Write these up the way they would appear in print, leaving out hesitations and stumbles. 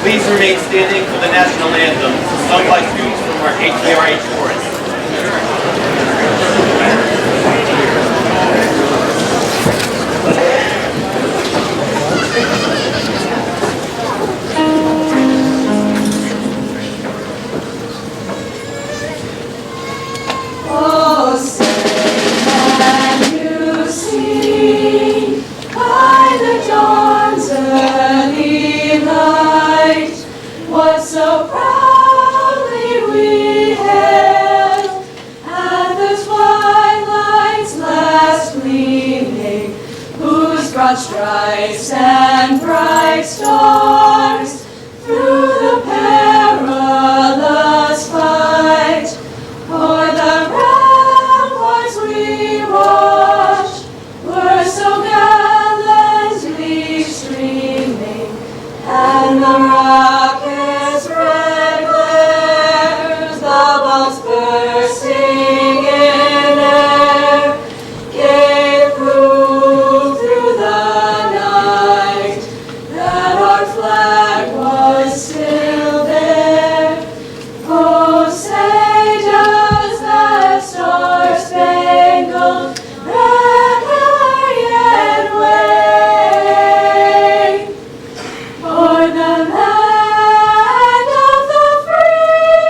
Please remain standing for the national anthem, sung by students from our HVRHS chorus. Oh, say, can you see by the dawn's early light what so proudly we hailed at the twilight's last gleaming, whose broad stripes and bright stars through the perilous fight o'er the ramparts we watched were so gallantly streaming, and the rocket's red glares, the bombs bursting in air, gave proof through the night that our flag was still there. Oh, say does that star-spangled banner yet wave o'er the land of the free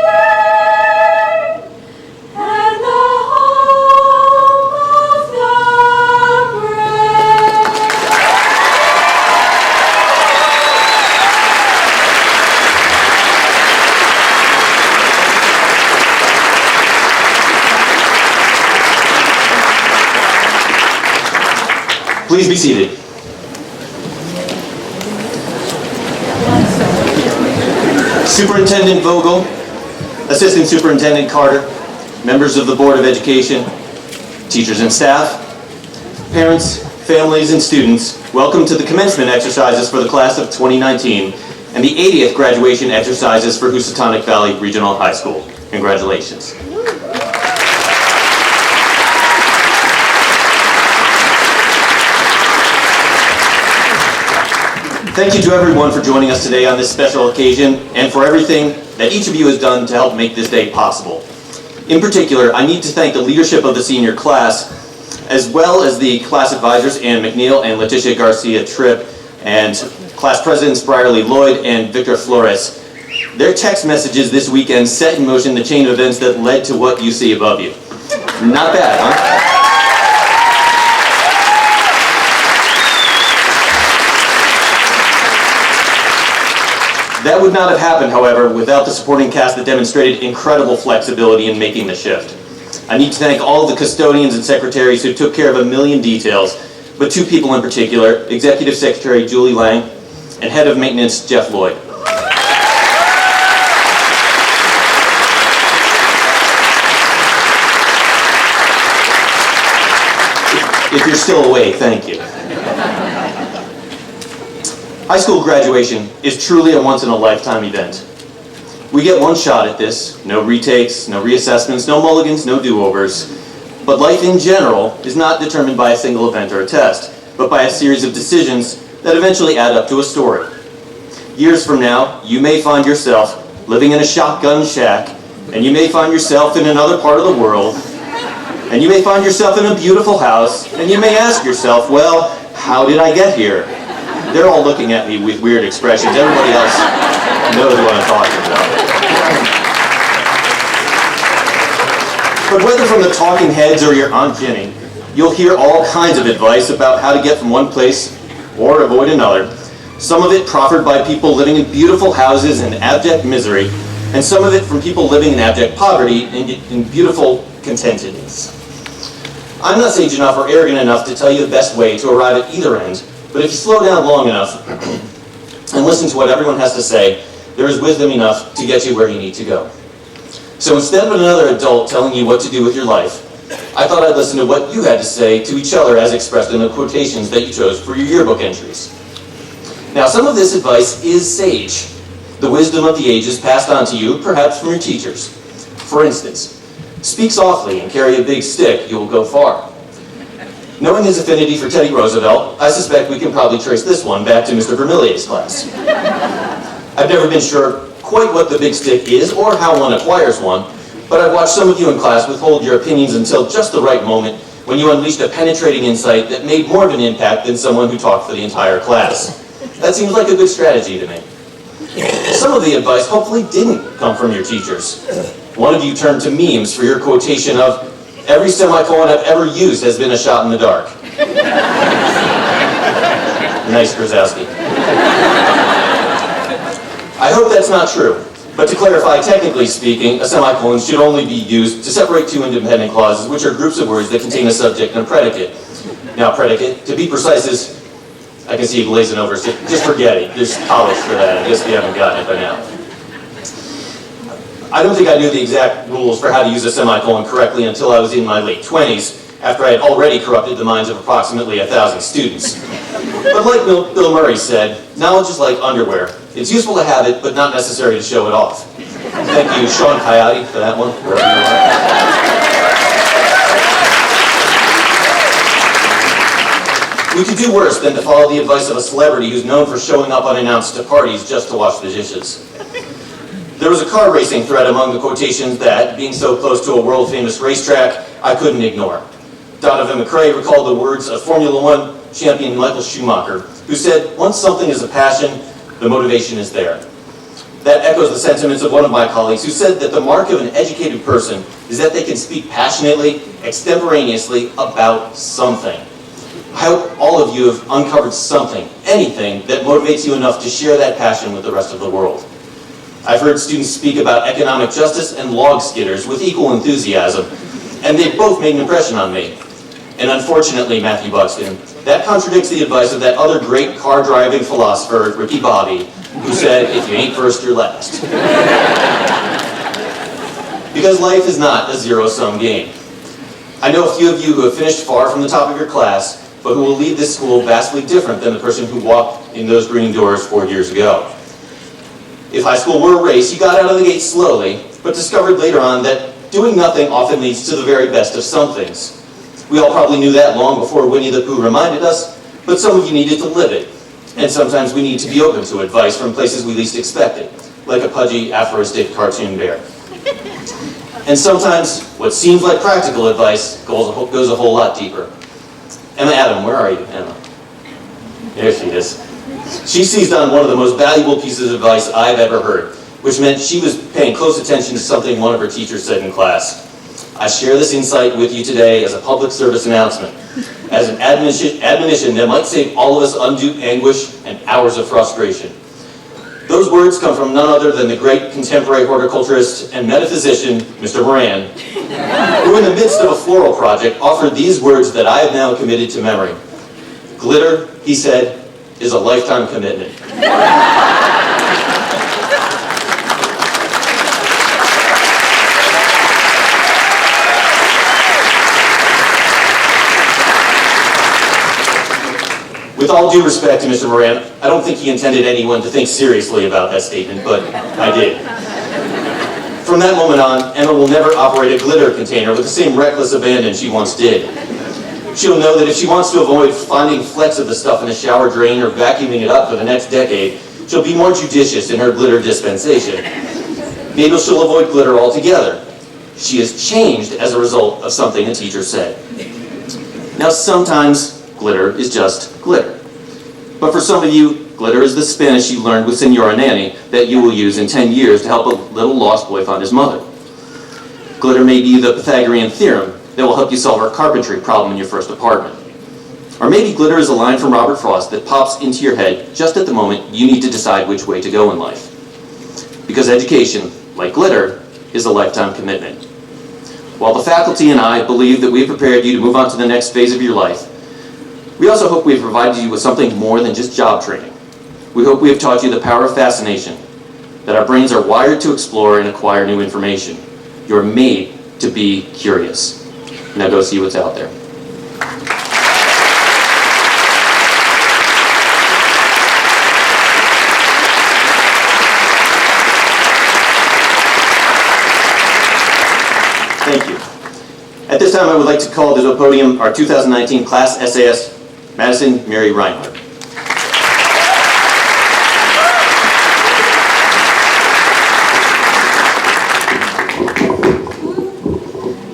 and the home of the brave? Please be seated. Superintendent Vogel, Assistant Superintendent Carter, members of the Board of Education, teachers and staff, parents, families, and students, welcome to the commencement exercises for the class of 2019 and the 80th graduation exercises for Housatonic Valley Regional High School. Congratulations. Thank you to everyone for joining us today on this special occasion and for everything that each of you has done to help make this day possible. In particular, I need to thank the leadership of the senior class, as well as the class advisors Ann McNeil and Leticia Garcia Tripp, and class presidents Brierly Lloyd and Victor Flores. Their text messages this weekend set in motion the chain of events that led to what you see above you. Not bad, huh? That would not have happened, however, without the supporting cast that demonstrated incredible flexibility in making the shift. I need to thank all of the custodians and secretaries who took care of a million details, but two people in particular, Executive Secretary Julie Lang and Head of Maintenance Jeff Lloyd. If you're still awake, thank you. High school graduation is truly a once-in-a-lifetime event. We get one shot at this, no retakes, no reassessments, no mulligans, no do-overs. But life in general is not determined by a single event or a test, but by a series of decisions that eventually add up to a story. Years from now, you may find yourself living in a shotgun shack, and you may find yourself in another part of the world, and you may find yourself in a beautiful house, and you may ask yourself, well, how did I get here? They're all looking at me with weird expressions. Everybody else knows what I'm talking about. But whether from the talking heads or your Aunt Jenny, you'll hear all kinds of advice about how to get from one place or avoid another. Some of it proffered by people living in beautiful houses in abject misery, and some of it from people living in abject poverty in beautiful contentedness. I'm not sage enough or arrogant enough to tell you the best way to arrive at either end, but if you slow down long enough and listen to what everyone has to say, there is wisdom enough to get you where you need to go. So instead of another adult telling you what to do with your life, I thought I'd listen to what you had to say to each other as expressed in the quotations that you chose for your yearbook entries. Now, some of this advice is sage, the wisdom of the ages passed on to you, perhaps from your teachers. For instance, speak softly and carry a big stick, you will go far. Knowing his affinity for Teddy Roosevelt, I suspect we can probably trace this one back to Mr. Vermillier's class. I've never been sure quite what the big stick is or how one acquires one, but I've watched some of you in class withhold your opinions until just the right moment when you unleashed a penetrating insight that made more of an impact than someone who talked for the entire class. That seems like a good strategy to me. Some of the advice hopefully didn't come from your teachers. One of you turned to memes for your quotation of, "Every semicolon I've ever used has been a shot in the dark." Nice, Krasowski. I hope that's not true, but to clarify, technically speaking, a semicolon should only be used to separate two independent clauses, which are groups of words that contain a subject and a predicate. Now, predicate, to be precise, is, I can see you glazing over, so just forget it. There's college for that, I guess you haven't gotten it by now. I don't think I knew the exact rules for how to use a semicolon correctly until I was in my late 20s, after I had already corrupted the minds of approximately 1,000 students. But like Bill Murray said, knowledge is like underwear. It's useful to have it, but not necessary to show it off. Thank you, Sean Coyote, for that one, wherever you are. We could do worse than to follow the advice of a celebrity who's known for showing up unannounced to parties just to wash the dishes. There was a car racing thread among the quotations that, being so close to a world-famous racetrack, I couldn't ignore. Donovan McRae recalled the words of Formula One champion Michael Schumacher, who said, "Once something is a passion, the motivation is there." That echoes the sentiments of one of my colleagues who said that the mark of an educated person is that they can speak passionately, extemporaneously about something. I hope all of you have uncovered something, anything, that motivates you enough to share that passion with the rest of the world. I've heard students speak about economic justice and log skidders with equal enthusiasm, and they both made an impression on me. And unfortunately, Matthew Buxton, that contradicts the advice of that other great car-driving philosopher, Ricky Bobby, who said, "If you ain't first, you're last." Because life is not a zero-sum game. I know a few of you who have finished far from the top of your class, but who will leave this school vastly different than the person who walked in those green doors 4 years ago. If high school were a race, you got out of the gate slowly, but discovered later on that doing nothing often leads to the very best of some things. We all probably knew that long before Winnie the Pooh reminded us, but some of you needed to live it. And sometimes we need to be open to advice from places we least expected, like a pudgy, aphoristic cartoon bear. And sometimes what seems like practical advice goes a whole lot deeper. Emma Adam, where are you, Emma? There she is. She seized on one of the most valuable pieces of advice I've ever heard, which meant she was paying close attention to something one of her teachers said in class. I share this insight with you today as a public service announcement, as an admonition that might save all of us undue anguish and hours of frustration. Those words come from none other than the great contemporary horticulturist and metaphysician, Mr. Moran, who in the midst of a floral project offered these words that I have now committed to memory. Glitter, he said, is a lifetime commitment. With all due respect to Mr. Moran, I don't think he intended anyone to think seriously about that statement, but I did. From that moment on, Emma will never operate a glitter container with the same reckless abandon she once did. She'll know that if she wants to avoid finding flecks of the stuff in the shower drain or vacuuming it up for the next decade, she'll be more judicious in her glitter dispensation. Maybe she'll avoid glitter altogether. She has changed as a result of something a teacher said. Now, sometimes glitter is just glitter. But for some of you, glitter is the Spanish you learned with Senora Nanny that you will use in 10 years to help a little lost boy find his mother. Glitter may be the Pythagorean theorem that will help you solve a carpentry problem in your first apartment. Or maybe glitter is a line from Robert Frost that pops into your head just at the moment you need to decide which way to go in life. Because education, like glitter, is a lifetime commitment. While the faculty and I believe that we have prepared you to move on to the next phase of your life, we also hope we have provided you with something more than just job training. We hope we have taught you the power of fascination, that our brains are wired to explore and acquire new information. You're made to be curious. Now go see what's out there. Thank you. At this time, I would like to call to the podium our 2019 Class SAS, Madison Mary Reinhardt.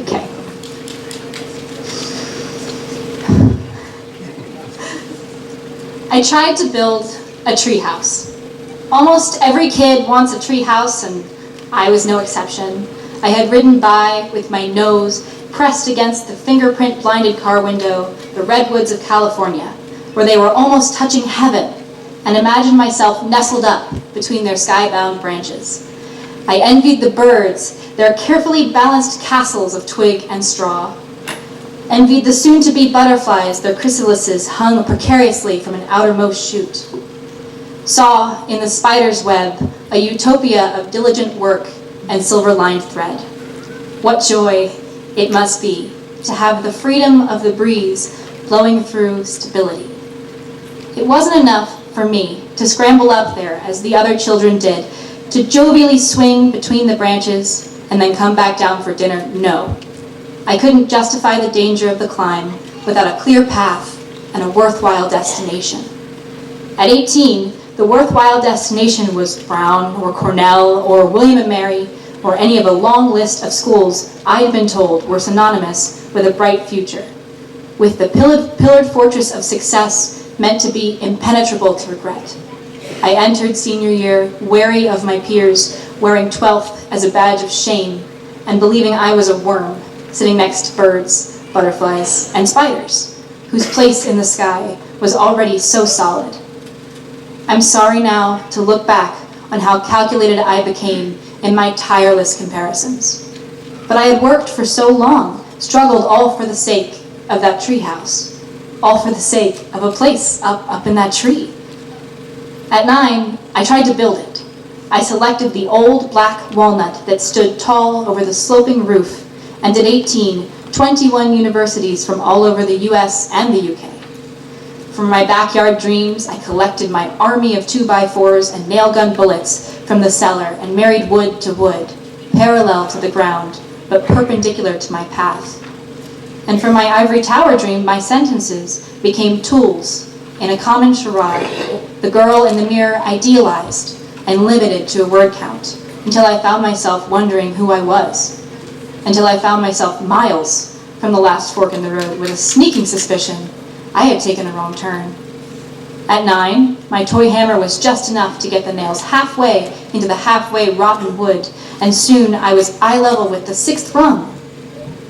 Okay. I tried to build a treehouse. Almost every kid wants a treehouse, and I was no exception. I had ridden by with my nose pressed against the fingerprint-blinded car window, the redwoods of California, where they were almost touching heaven, and imagined myself nestled up between their skybound branches. I envied the birds, their carefully balanced castles of twig and straw. Envied the soon-to-be butterflies, their chrysalises hung precariously from an outermost shoot. Saw in the spider's web a utopia of diligent work and silver-lined thread. What joy it must be to have the freedom of the breeze blowing through stability. It wasn't enough for me to scramble up there as the other children did, to jovially swing between the branches and then come back down for dinner. No, I couldn't justify the danger of the climb without a clear path and a worthwhile destination. At 18, the worthwhile destination was Brown or Cornell or William & Mary or any of a long list of schools I had been told were synonymous with a bright future, with the pillared fortress of success meant to be impenetrable to regret. I entered senior year wary of my peers, wearing 12th as a badge of shame and believing I was a worm sitting next to birds, butterflies, and spiders, whose place in the sky was already so solid. I'm sorry now to look back on how calculated I became in my tireless comparisons. But I had worked for so long, struggled all for the sake of that treehouse, all for the sake of a place up in that tree. At 9, I tried to build it. I selected the old black walnut that stood tall over the sloping roof, and at 18, 21 universities from all over the US and the UK. From my backyard dreams, I collected my army of 2x4s and nail gun bullets from the cellar and married wood to wood, parallel to the ground, but perpendicular to my path. And from my ivory tower dream, my sentences became tools in a common charade, the girl in the mirror idealized and limited to a word count, until I found myself wondering who I was, until I found myself miles from the last fork in the road with a sneaking suspicion I had taken a wrong turn. At 9, my toy hammer was just enough to get the nails halfway into the halfway rotten wood, and soon I was eye level with the 6th rung.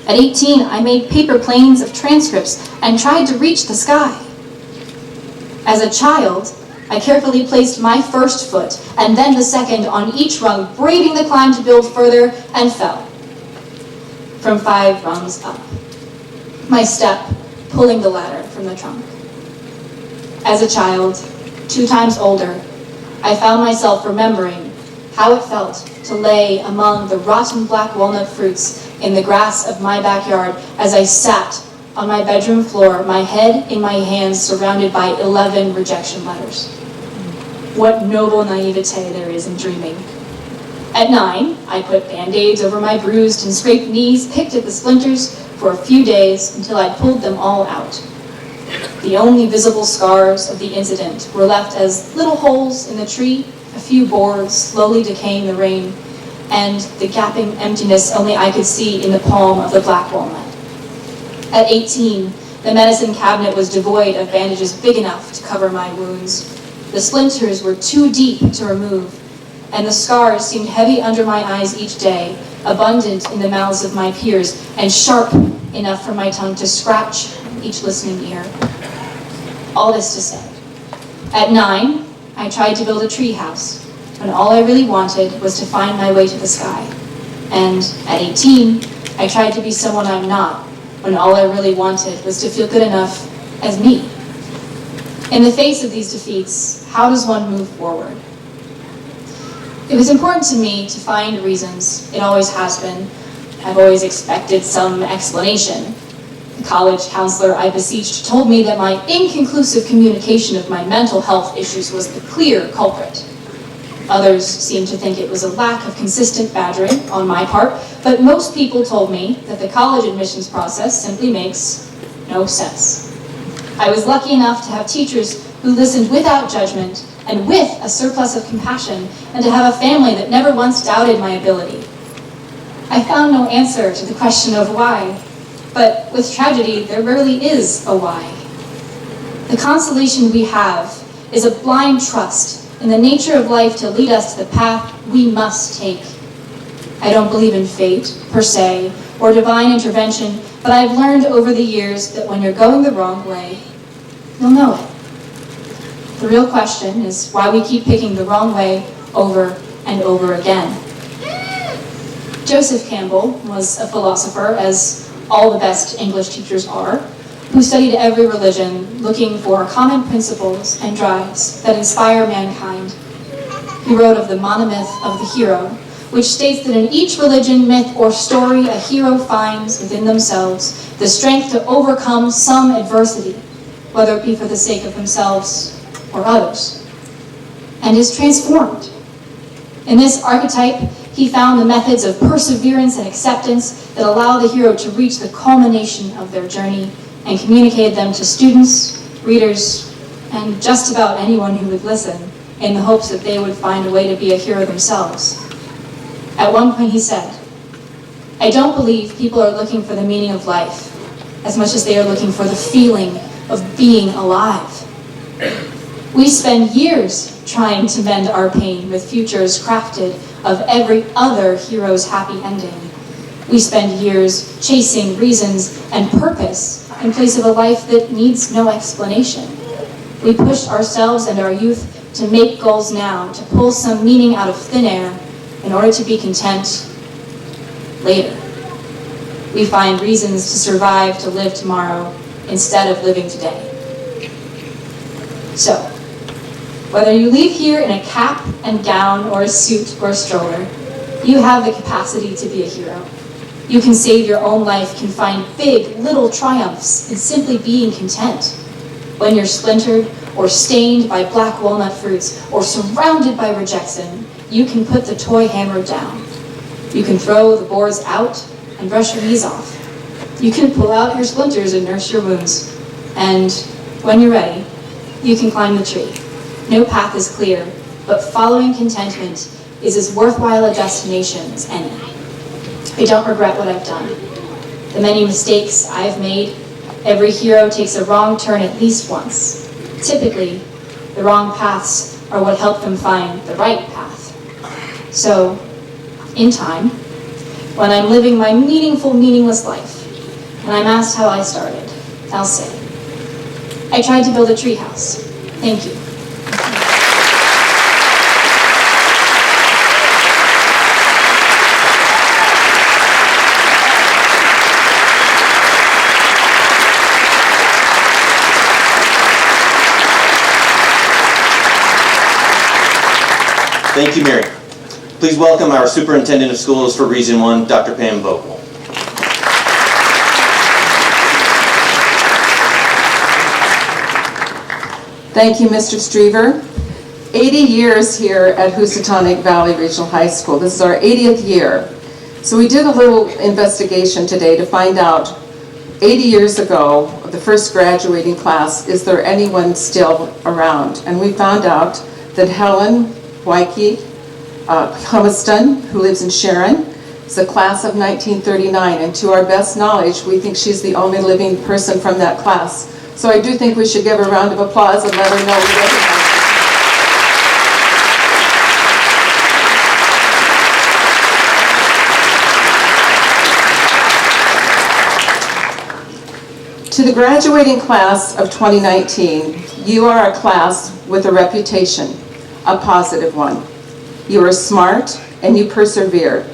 At 18, I made paper planes of transcripts and tried to reach the sky. As a child, I carefully placed my first foot and then the second on each rung, braving the climb to build further, and fell from 5 rungs up, my step pulling the ladder from the trunk. As a child, 2 times older, I found myself remembering how it felt to lay among the rotten black walnut fruits in the grass of my backyard as I sat on my bedroom floor, my head in my hands surrounded by 11 rejection letters. What noble naivete there is in dreaming. At 9, I put Band-Aids over my bruised and scraped knees, picked at the splinters for a few days until I'd pulled them all out. The only visible scars of the incident were left as little holes in the tree, a few boards slowly decaying in the rain, and the gaping emptiness only I could see in the palm of the black walnut. At 18, the medicine cabinet was devoid of bandages big enough to cover my wounds. The splinters were too deep to remove, and the scars seemed heavy under my eyes each day, abundant in the mouths of my peers, and sharp enough for my tongue to scratch each listening ear. All this to say, at 9, I tried to build a tree house, when all I really wanted was to find my way to the sky. And at 18, I tried to be someone I'm not, when all I really wanted was to feel good enough as me. In the face of these defeats, how does one move forward? It was important to me to find reasons. It always has been. I've always expected some explanation. The college counselor I beseeched told me that my inconclusive communication of my mental health issues was the clear culprit. Others seemed to think it was a lack of consistent badgering on my part, but most people told me that the college admissions process simply makes no sense. I was lucky enough to have teachers who listened without judgment and with a surplus of compassion, and to have a family that never once doubted my ability. I found no answer to the question of why, but with tragedy, there rarely is a why. The consolation we have is a blind trust in the nature of life to lead us to the path we must take. I don't believe in fate, per se, or divine intervention, but I've learned over the years that when you're going the wrong way, you'll know it. The real question is why we keep picking the wrong way over and over again. Joseph Campbell was a philosopher, as all the best English teachers are, who studied every religion, looking for common principles and drives that inspire mankind. He wrote of the monomyth of the hero, which states that in each religion, myth, or story, a hero finds within themselves the strength to overcome some adversity, whether it be for the sake of themselves or others, and is transformed. In this archetype, he found the methods of perseverance and acceptance that allow the hero to reach the culmination of their journey and communicated them to students, readers, and just about anyone who would listen in the hopes that they would find a way to be a hero themselves. At one point he said, "I don't believe people are looking for the meaning of life as much as they are looking for the feeling of being alive." We spend years trying to mend our pain with futures crafted of every other hero's happy ending. We spend years chasing reasons and purpose in place of a life that needs no explanation. We push ourselves and our youth to make goals now, to pull some meaning out of thin air in order to be content later. We find reasons to survive, to live tomorrow, instead of living today. So, whether you leave here in a cap and gown or a suit or a stroller, you have the capacity to be a hero. You can save your own life, can find big, little triumphs in simply being content. When you're splintered or stained by black walnut fruits or surrounded by rejection, you can put the toy hammer down. You can throw the boards out and brush your knees off. You can pull out your splinters and nurse your wounds. And when you're ready, you can climb the tree. No path is clear, but following contentment is as worthwhile a destination as any. I don't regret what I've done. The many mistakes I've made, every hero takes a wrong turn at least once. Typically, the wrong paths are what help them find the right path. So, in time, when I'm living my meaningful, meaningless life, and I'm asked how I started, I'll say, I tried to build a treehouse. Thank you. Thank you, Mary. Please welcome our Superintendent of Schools for Region 1, Dr. Pam Vogel. Thank you, Mr. Streever. 80 years here at Housatonic Valley Regional High School. This is our 80th year. So we did a little investigation today to find out 80 years ago, the first graduating class, is there anyone still around? And we found out that Helen Wyke Humiston, who lives in Sharon, is a class of 1939, and to our best knowledge, we think she's the only living person from that class. So I do think we should give her a round of applause and let her know we recognize her. To the graduating class of 2019, you are a class with a reputation, a positive one. You are smart and you persevere.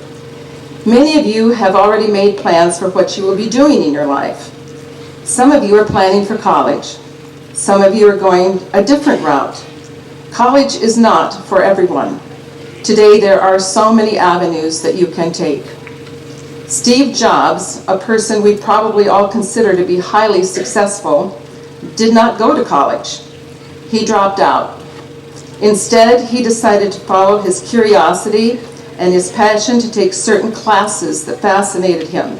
Many of you have already made plans for what you will be doing in your life. Some of you are planning for college. Some of you are going a different route. College is not for everyone. Today there are so many avenues that you can take. Steve Jobs, a person we probably all consider to be highly successful, did not go to college. He dropped out. Instead, he decided to follow his curiosity and his passion to take certain classes that fascinated him.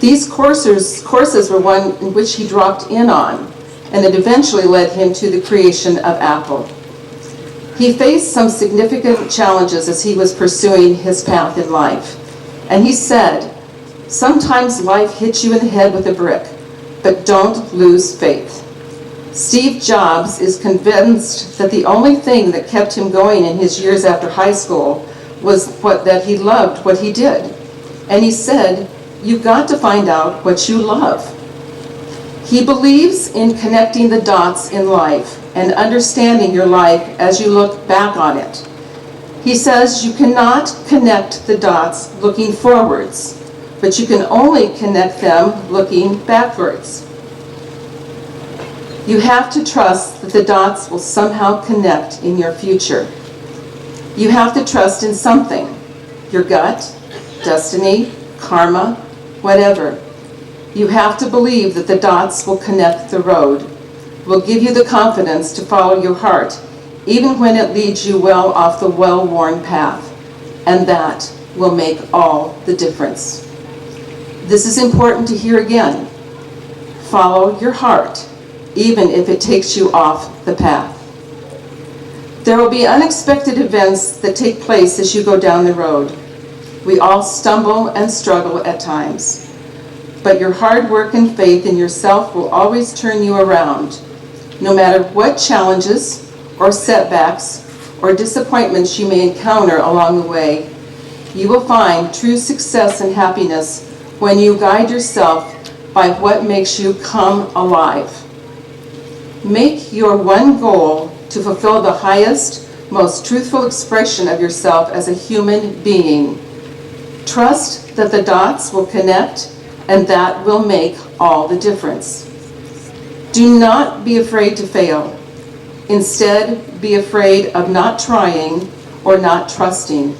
These courses were one in which he dropped in on, and it eventually led him to the creation of Apple. He faced some significant challenges as he was pursuing his path in life. And he said, sometimes life hits you in the head with a brick, but don't lose faith. Steve Jobs is convinced that the only thing that kept him going in his years after high school was that he loved what he did. And he said, you've got to find out what you love. He believes in connecting the dots in life and understanding your life as you look back on it. He says you cannot connect the dots looking forwards, but you can only connect them looking backwards. You have to trust that the dots will somehow connect in your future. You have to trust in something, your gut, destiny, karma, whatever. You have to believe that the dots will connect the road, will give you the confidence to follow your heart, even when it leads you well off the well-worn path, and that will make all the difference. This is important to hear again. Follow your heart, even if it takes you off the path. There will be unexpected events that take place as you go down the road. We all stumble and struggle at times, but your hard work and faith in yourself will always turn you around, no matter what challenges or setbacks or disappointments you may encounter along the way. You will find true success and happiness when you guide yourself by what makes you come alive. Make your one goal to fulfill the highest, most truthful expression of yourself as a human being. Trust that the dots will connect, and that will make all the difference. Do not be afraid to fail. Instead, be afraid of not trying or not trusting.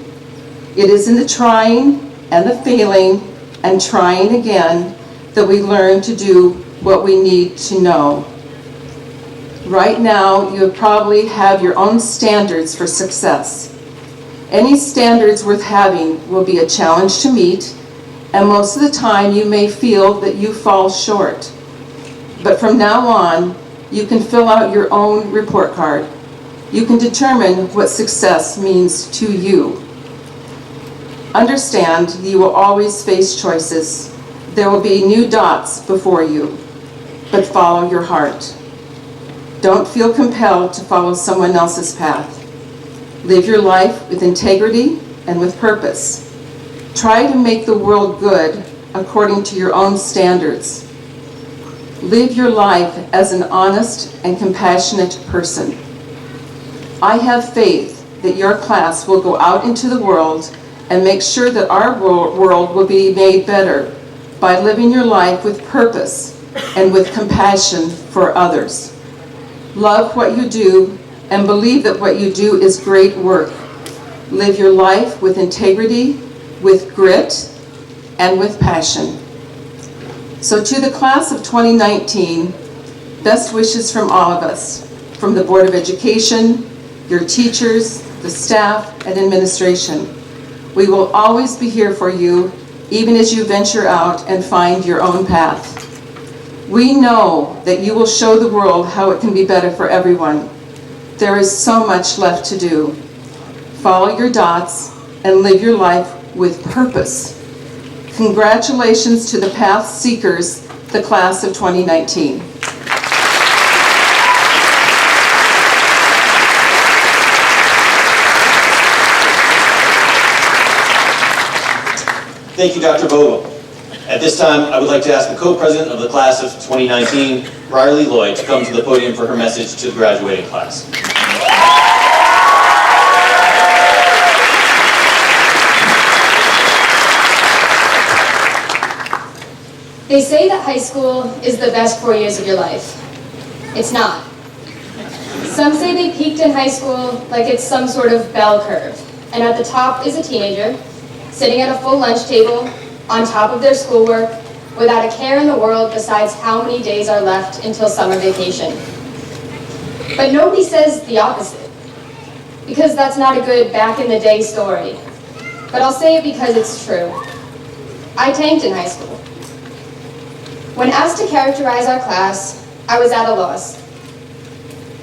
It is in the trying and the failing and trying again that we learn to do what we need to know. Right now, you probably have your own standards for success. Any standards worth having will be a challenge to meet, and most of the time you may feel that you fall short. But from now on, you can fill out your own report card. You can determine what success means to you. Understand you will always face choices. There will be new dots before you, but follow your heart. Don't feel compelled to follow someone else's path. Live your life with integrity and with purpose. Try to make the world good according to your own standards. Live your life as an honest and compassionate person. I have faith that your class will go out into the world and make sure that our world will be made better by living your life with purpose and with compassion for others. Love what you do and believe that what you do is great work. Live your life with integrity, with grit, and with passion. So to the class of 2019, best wishes from all of us. from the Board of Education, your teachers, the staff, and administration. We will always be here for you, even as you venture out and find your own path. We know that you will show the world how it can be better for everyone. There is so much left to do. Follow your dots and live your life with purpose. Congratulations to the path seekers, the class of 2019. Thank you, Dr. Vogel. At this time, I would like to ask the co-president of the class of 2019, Riley Lloyd, to come to the podium for her message to the graduating class. They say that high school is the best 4 years of your life. It's not. Some say they peaked in high school like it's some sort of bell curve, and at the top is a teenager sitting at a full lunch table on top of their schoolwork without a care in the world besides how many days are left until summer vacation. But nobody says the opposite, because that's not a good back in the day story. But I'll say it because it's true. I tanked in high school. When asked to characterize our class, I was at a loss.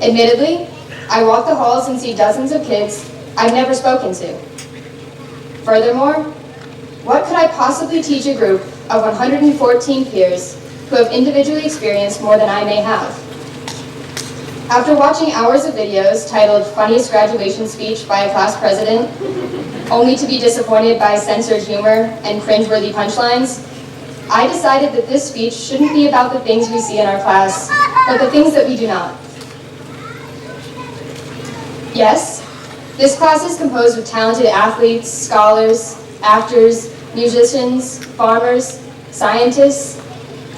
Admittedly, I walk the halls and see dozens of kids I've never spoken to. Furthermore, what could I possibly teach a group of 114 peers who have individually experienced more than I may have? After watching hours of videos titled Funniest Graduation Speech by a Class President, only to be disappointed by censored humor and cringeworthy punchlines, I decided that this speech shouldn't be about the things we see in our class, but the things that we do not. Yes, this class is composed of talented athletes, scholars, actors, musicians, farmers, scientists.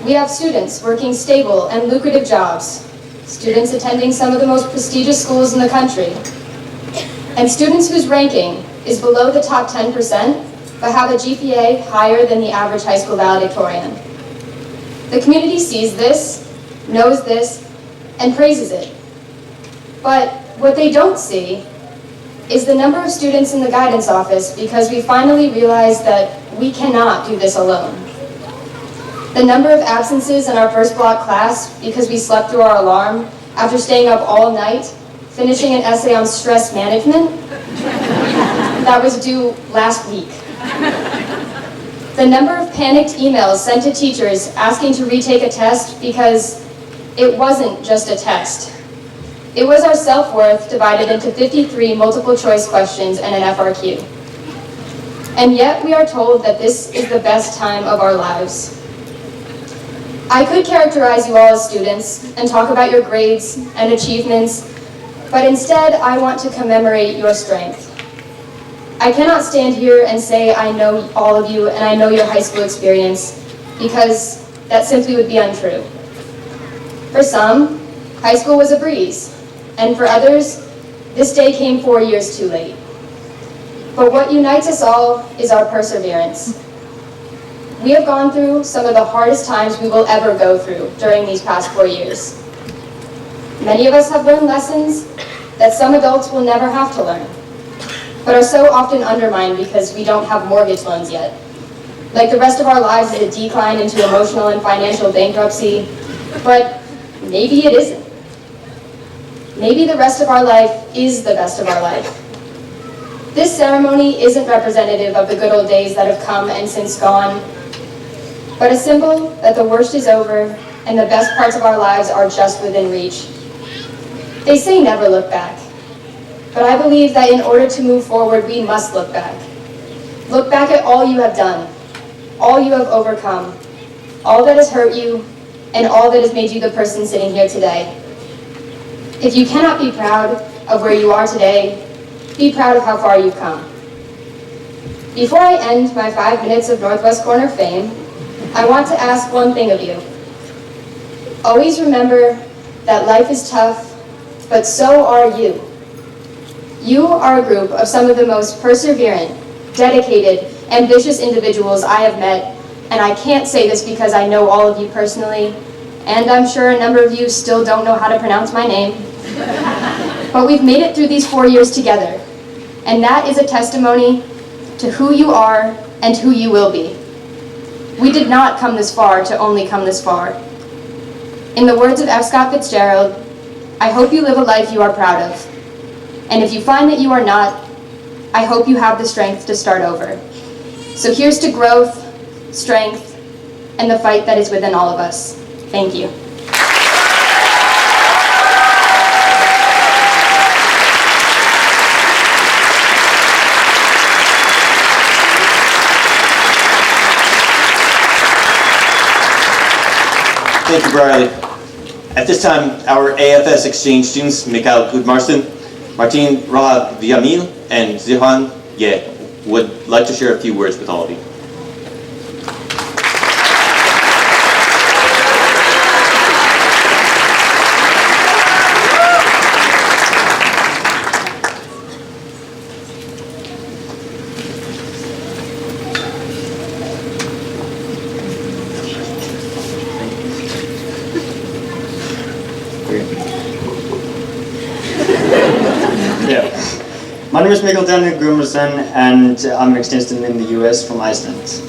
We have students working stable and lucrative jobs, students attending some of the most prestigious schools in the country, and students whose ranking is below the top 10%, but have a GPA higher than the average high school valedictorian. The community sees this, knows this, and praises it. But what they don't see is the number of students in the guidance office because we finally realized that we cannot do this alone. The number of absences in our first block class because we slept through our alarm after staying up all night, finishing an essay on stress management that was due last week. The number of panicked emails sent to teachers asking to retake a test because it wasn't just a test. It was our self-worth divided into 53 multiple choice questions and an FRQ. And yet we are told that this is the best time of our lives. I could characterize you all as students and talk about your grades and achievements, but instead I want to commemorate your strength. I cannot stand here and say I know all of you and I know your high school experience, because that simply would be untrue. For some, high school was a breeze, and for others, this day came 4 years too late. But what unites us all is our perseverance. We have gone through some of the hardest times we will ever go through during these past 4 years. Many of us have learned lessons that some adults will never have to learn, but are so often undermined because we don't have mortgage loans yet. Like the rest of our lives is a decline into emotional and financial bankruptcy, but maybe it isn't. Maybe the rest of our life is the best of our life. This ceremony isn't representative of the good old days that have come and since gone, but a symbol that the worst is over and the best parts of our lives are just within reach. They say never look back, but I believe that in order to move forward, we must look back. Look back at all you have done, all you have overcome, all that has hurt you, and all that has made you the person sitting here today. If you cannot be proud of where you are today, be proud of how far you've come. Before I end my 5 minutes of Northwest Corner fame, I want to ask one thing of you. Always remember that life is tough, but so are you. You are a group of some of the most perseverant, dedicated, ambitious individuals I have met, and I can't say this because I know all of you personally, and I'm sure a number of you still don't know how to pronounce my name. But we've made it through these 4 years together, and that is a testimony to who you are and who you will be. We did not come this far to only come this far. In the words of F. Scott Fitzgerald, I hope you live a life you are proud of. And if you find that you are not, I hope you have the strength to start over. So here's to growth, strength, and the fight that is within all of us. Thank you. Thank you, Briley. At this time, our AFS exchange students, Mikhail Kudmarston, Martin Raha Viamil, and Zihan Ye, would like to share a few words with all of you. My name is Mikkel Daniel Gudmarsson, and I'm an exchange student in the US from Iceland.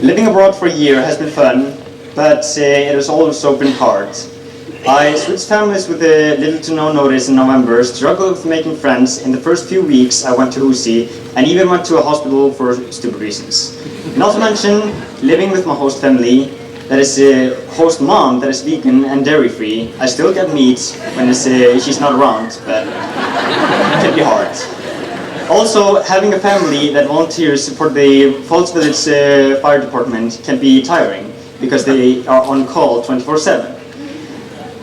Living abroad for a year has been fun, but it has also been hard. I switched families with a little to no notice in November, struggled with making friends. In the first few weeks I went to Husi, and even went to a hospital for stupid reasons. Not to mention, living with my host family, that is a host mom that is vegan and dairy free. I still get meat when she's not around, but it can be hard. Also, having a family that volunteers for the Falls Village Fire Department can be tiring, because they are on call 24/7.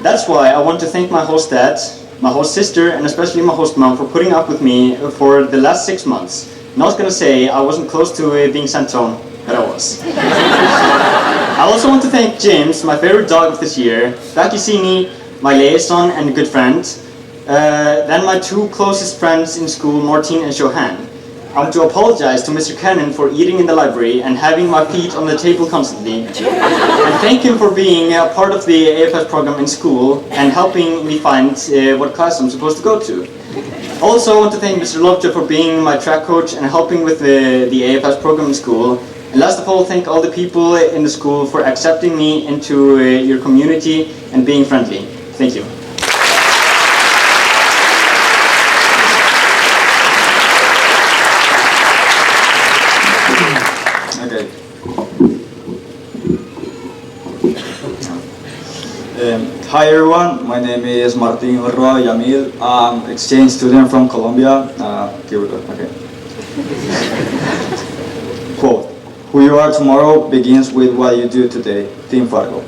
That's why I want to thank my host dad, my host sister, and especially my host mom for putting up with me for the last 6 months. Not gonna say I wasn't close to being sent home, but I was. I also want to thank James, my favorite dog of this year, Bakisini, my liaison and good friend, then my 2 closest friends in school, Martin and Johan. I want to apologize to Mr. Cannon for eating in the library and having my feet on the table constantly. And thank him for being a part of the AFS program in school and helping me find what class I'm supposed to go to. Also, I want to thank Mr. Lovejoy for being my track coach and helping with the AFS program in school. And last of all, thank all the people in the school for accepting me into your community and being friendly. Thank you. Okay. Hi everyone, my name is Martin Roa Yamil. I'm exchange student from Colombia. Here we go. Okay. Quote: "Who you are tomorrow begins with what you do today." Team Fargo.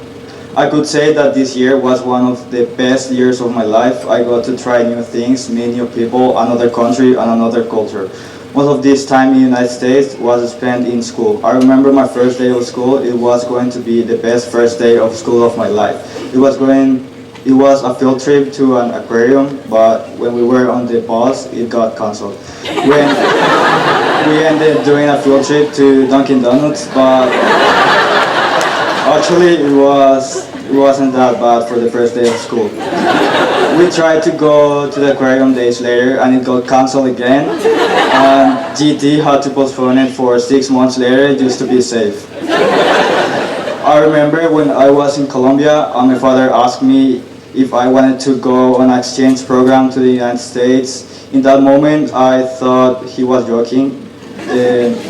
I could say that this year was one of the best years of my life. I got to try new things, meet new people, another country, and another culture. Most of this time in the United States was spent in school. I remember my first day of school. It was going to be the best first day of school of my life. It was a field trip to an aquarium, but when we were on the bus, it got cancelled. We ended doing a field trip to Dunkin' Donuts, but actually it wasn't that bad for the first day of school. We tried to go to the aquarium days later, and it got cancelled again. And GT had to postpone it for 6 months later just to be safe. I remember when I was in Colombia, my father asked me if I wanted to go on an exchange program to the United States. In that moment, I thought he was joking.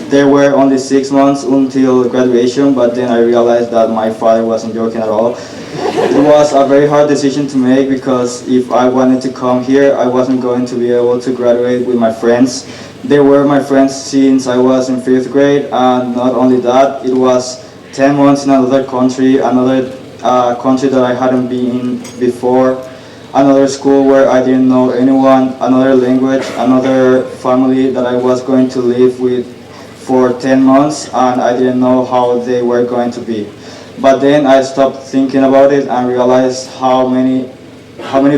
There were only 6 months until graduation, but then I realized that my father wasn't joking at all. It was a very hard decision to make, because if I wanted to come here, I wasn't going to be able to graduate with my friends. They were my friends since I was in 5th grade, and not only that, it was 10 months in another country, another country that I hadn't been in before, another school where I didn't know anyone, another language, another family that I was going to live with for 10 months, and I didn't know how they were going to be. But then I stopped thinking about it and realized how many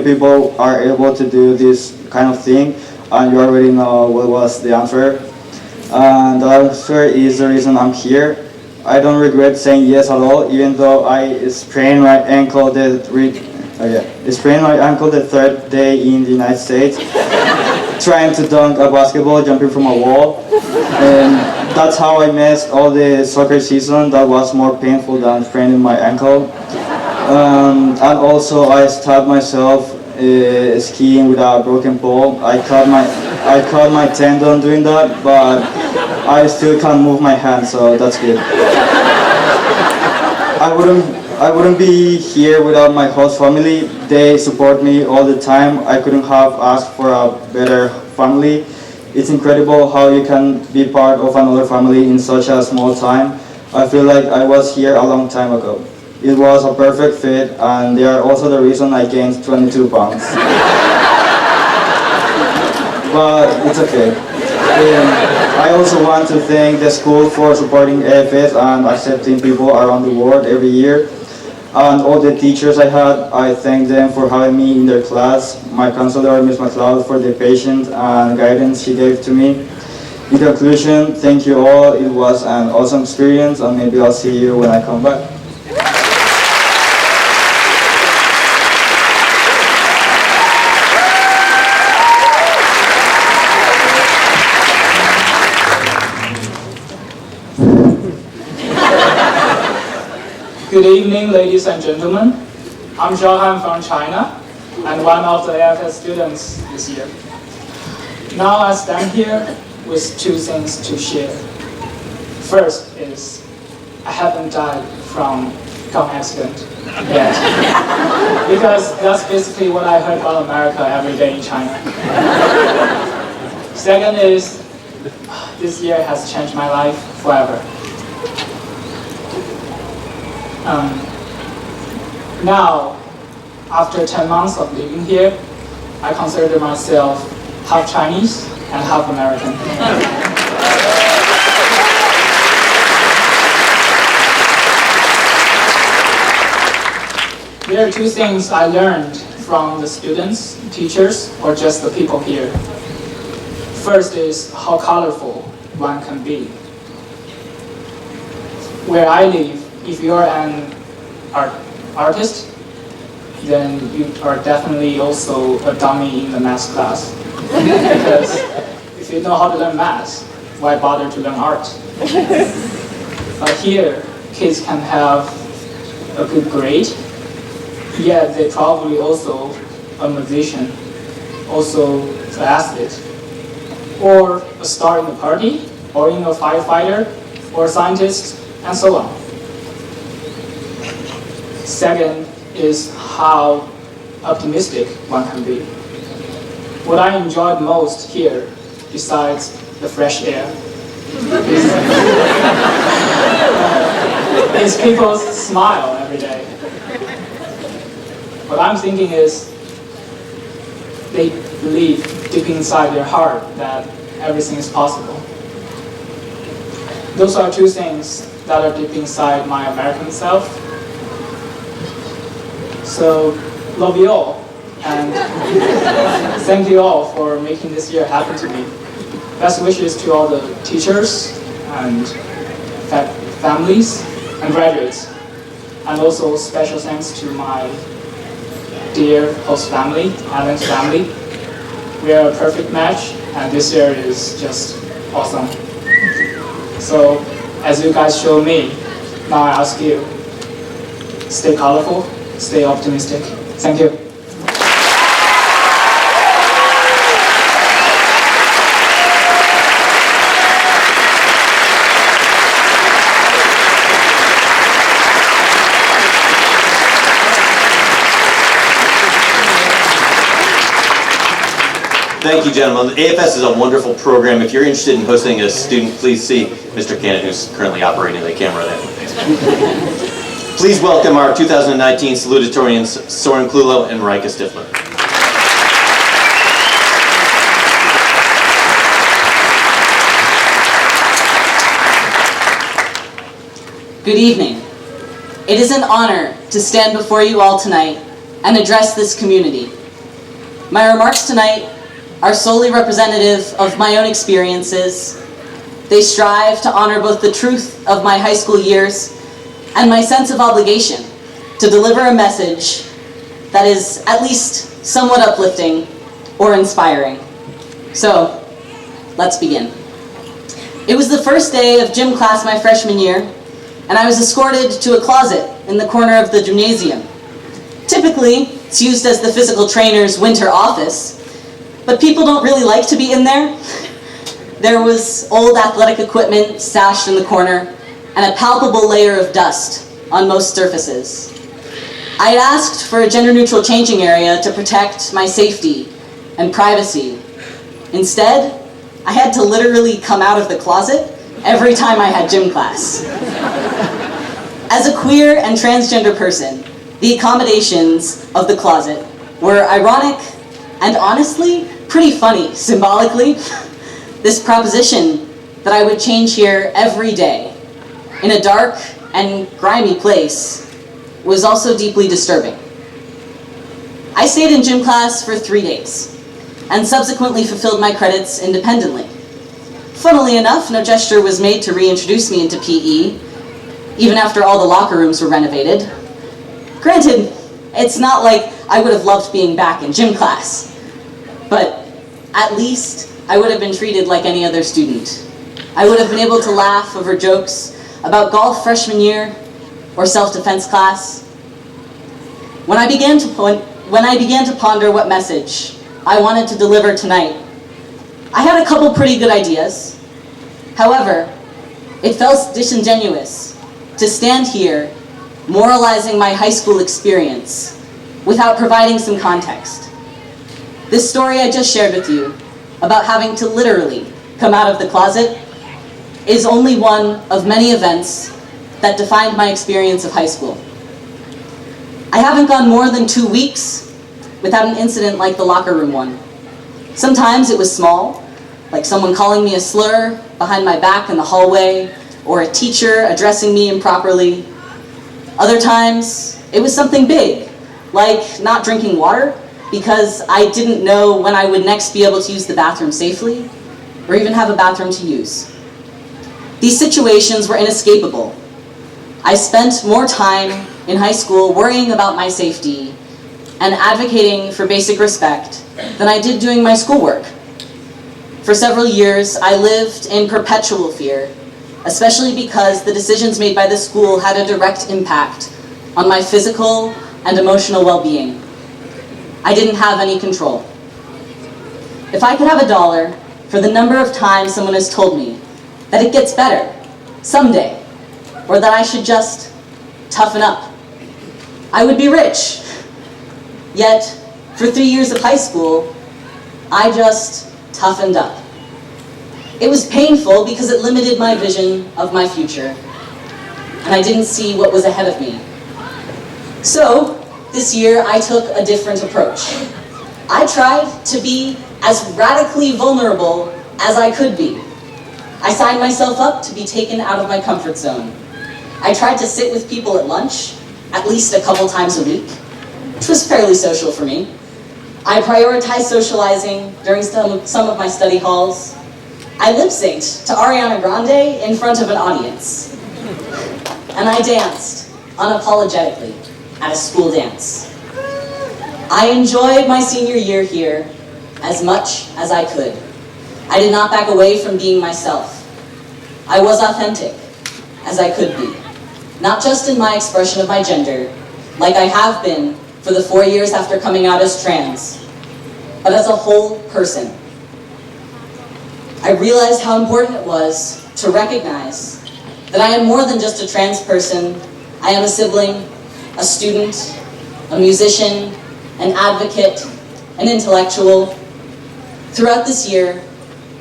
people are able to do this kind of thing, and you already know what was the answer. And the answer is the reason I'm here. I don't regret saying yes at all, even though I sprained my ankle the I sprained my ankle the third day in the United States, trying to dunk a basketball, jumping from a wall. And that's how I missed all the soccer season. That was more painful than spraining my ankle. And also I stabbed myself skiing with a broken pole. I cut my tendon doing that, but I still can't move my hand, so that's good. I wouldn't be here without my host family. They support me all the time. I couldn't have asked for a better family. It's incredible how you can be part of another family in such a small time. I feel like I was here a long time ago. It was a perfect fit, and they are also the reason I gained 22 pounds. But it's okay. I also want to thank the school for supporting AFS and accepting people around the world every year. And all the teachers I had, I thank them for having me in their class. My counselor, Ms. McLeod, for the patience and guidance she gave to me. In conclusion, thank you all. It was an awesome experience, and maybe I'll see you when I come back. Good evening, ladies and gentlemen. I'm Zhaohan from China and one of the AFS students this year. Now I stand here with two things to share. First is I haven't died from gun accident yet, because that's basically what I heard about America every day in China. Second is this year has changed my life forever. Now, after 10 months of living here, I consider myself half Chinese and half American. There are two things I learned from the students, teachers, or just the people here. First is how colorful one can be. Where I live, if you're an artist, then you are definitely also a dummy in the math class. Because if you know how to learn math, why bother to learn art? But here, kids can have a good grade, yet they probably also a musician, also an athlete, or a star in the party, or in a firefighter, or a scientist, and so on. Second is how optimistic one can be. What I enjoyed most here, besides the fresh air, is people's smile every day. What I'm thinking is they believe deep inside their heart that everything is possible. Those are two things that are deep inside my American self. So, love you all, and thank you all for making this year happen to me. Best wishes to all the teachers and families and graduates, and also special thanks to my dear host family, Alan's family. We are a perfect match, and this year is just awesome. So, as you guys show me, now I ask you, stay colorful, stay optimistic. Thank you. Thank you, gentlemen. AFS is a wonderful program. If you're interested in hosting a student, please see Mr. Cannon, who's currently operating the camera there. Please welcome our 2019 salutatorians, Soren Klulo and Marika Stifler. Good evening. It is an honor to stand before you all tonight and address this community. My remarks tonight are solely representative of my own experiences. They strive to honor both the truth of my high school years and my sense of obligation to deliver a message that is at least somewhat uplifting or inspiring. So, let's begin. It was the first day of gym class my freshman year, and I was escorted to a closet in the corner of the gymnasium. Typically, it's used as the physical trainer's winter office, but people don't really like to be in there. There was old athletic equipment stashed in the corner, and a palpable layer of dust on most surfaces. I had asked for a gender-neutral changing area to protect my safety and privacy. Instead, I had to literally come out of the closet every time I had gym class. As a queer and transgender person, the accommodations of the closet were ironic and honestly pretty funny symbolically. This proposition that I would change here every day in a dark and grimy place was also deeply disturbing. I stayed in gym class for 3 days and subsequently fulfilled my credits independently. Funnily enough, no gesture was made to reintroduce me into PE, even after all the locker rooms were renovated. Granted, it's not like I would have loved being back in gym class, but at least I would have been treated like any other student. I would have been able to laugh over jokes about golf freshman year or self-defense class. When I began to ponder what message I wanted to deliver tonight, I had a couple pretty good ideas. However, it felt disingenuous to stand here moralizing my high school experience without providing some context. This story I just shared with you about having to literally come out of the closet is only one of many events that defined my experience of high school. I haven't gone more than 2 weeks without an incident like the locker room one. Sometimes it was small, like someone calling me a slur behind my back in the hallway, or a teacher addressing me improperly. Other times, it was something big, like not drinking water because I didn't know when I would next be able to use the bathroom safely, or even have a bathroom to use. These situations were inescapable. I spent more time in high school worrying about my safety and advocating for basic respect than I did doing my schoolwork. For several years, I lived in perpetual fear, especially because the decisions made by the school had a direct impact on my physical and emotional well-being. I didn't have any control. If I could have $1 for the number of times someone has told me that it gets better someday, or that I should just toughen up, I would be rich. Yet, for 3 years of high school, I just toughened up. It was painful because it limited my vision of my future, and I didn't see what was ahead of me. So, this year I took a different approach. I tried to be as radically vulnerable as I could be. I signed myself up to be taken out of my comfort zone. I tried to sit with people at lunch, at least a couple times a week, which was fairly social for me. I prioritized socializing during some of my study halls. I lip-synced to Ariana Grande in front of an audience. And I danced unapologetically at a school dance. I enjoyed my senior year here as much as I could. I did not back away from being myself. I was authentic as I could be, not just in my expression of my gender, like I have been for the 4 years after coming out as trans, but as a whole person. I realized how important it was to recognize that I am more than just a trans person. I am a sibling, a student, a musician, an advocate, an intellectual. Throughout this year,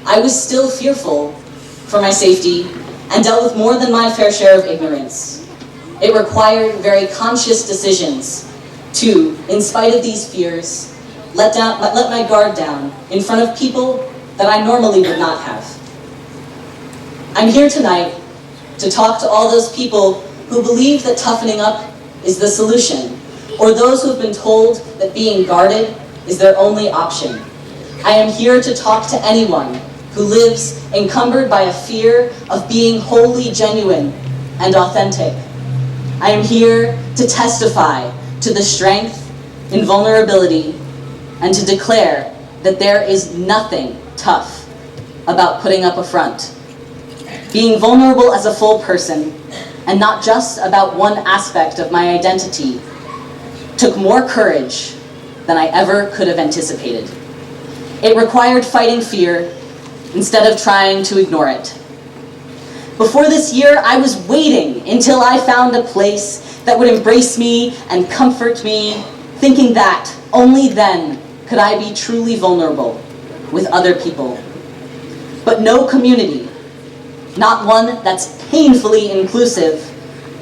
I was still fearful for my safety and dealt with more than my fair share of ignorance. It required very conscious decisions to, in spite of these fears, let my guard down in front of people that I normally would not have. I'm here tonight to talk to all those people who believe that toughening up is the solution, or those who have been told that being guarded is their only option. I am here to talk to anyone who lives encumbered by a fear of being wholly genuine and authentic. I am here to testify to the strength in vulnerability and to declare that there is nothing tough about putting up a front. Being vulnerable as a full person, and not just about one aspect of my identity, took more courage than I ever could have anticipated. It required fighting fear instead of trying to ignore it. Before this year, I was waiting until I found a place that would embrace me and comfort me, thinking that only then could I be truly vulnerable with other people. But no community, not one that's painfully inclusive,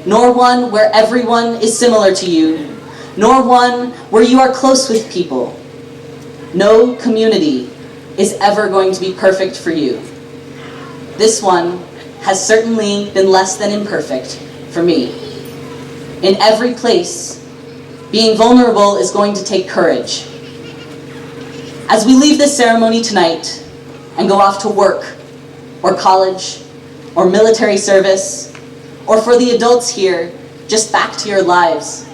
nor one where everyone is similar to you, nor one where you are close with people. No community is ever going to be perfect for you. This one has certainly been less than imperfect for me. In every place, being vulnerable is going to take courage. As we leave this ceremony tonight and go off to work, or college, or military service, or for the adults here, just back to your lives,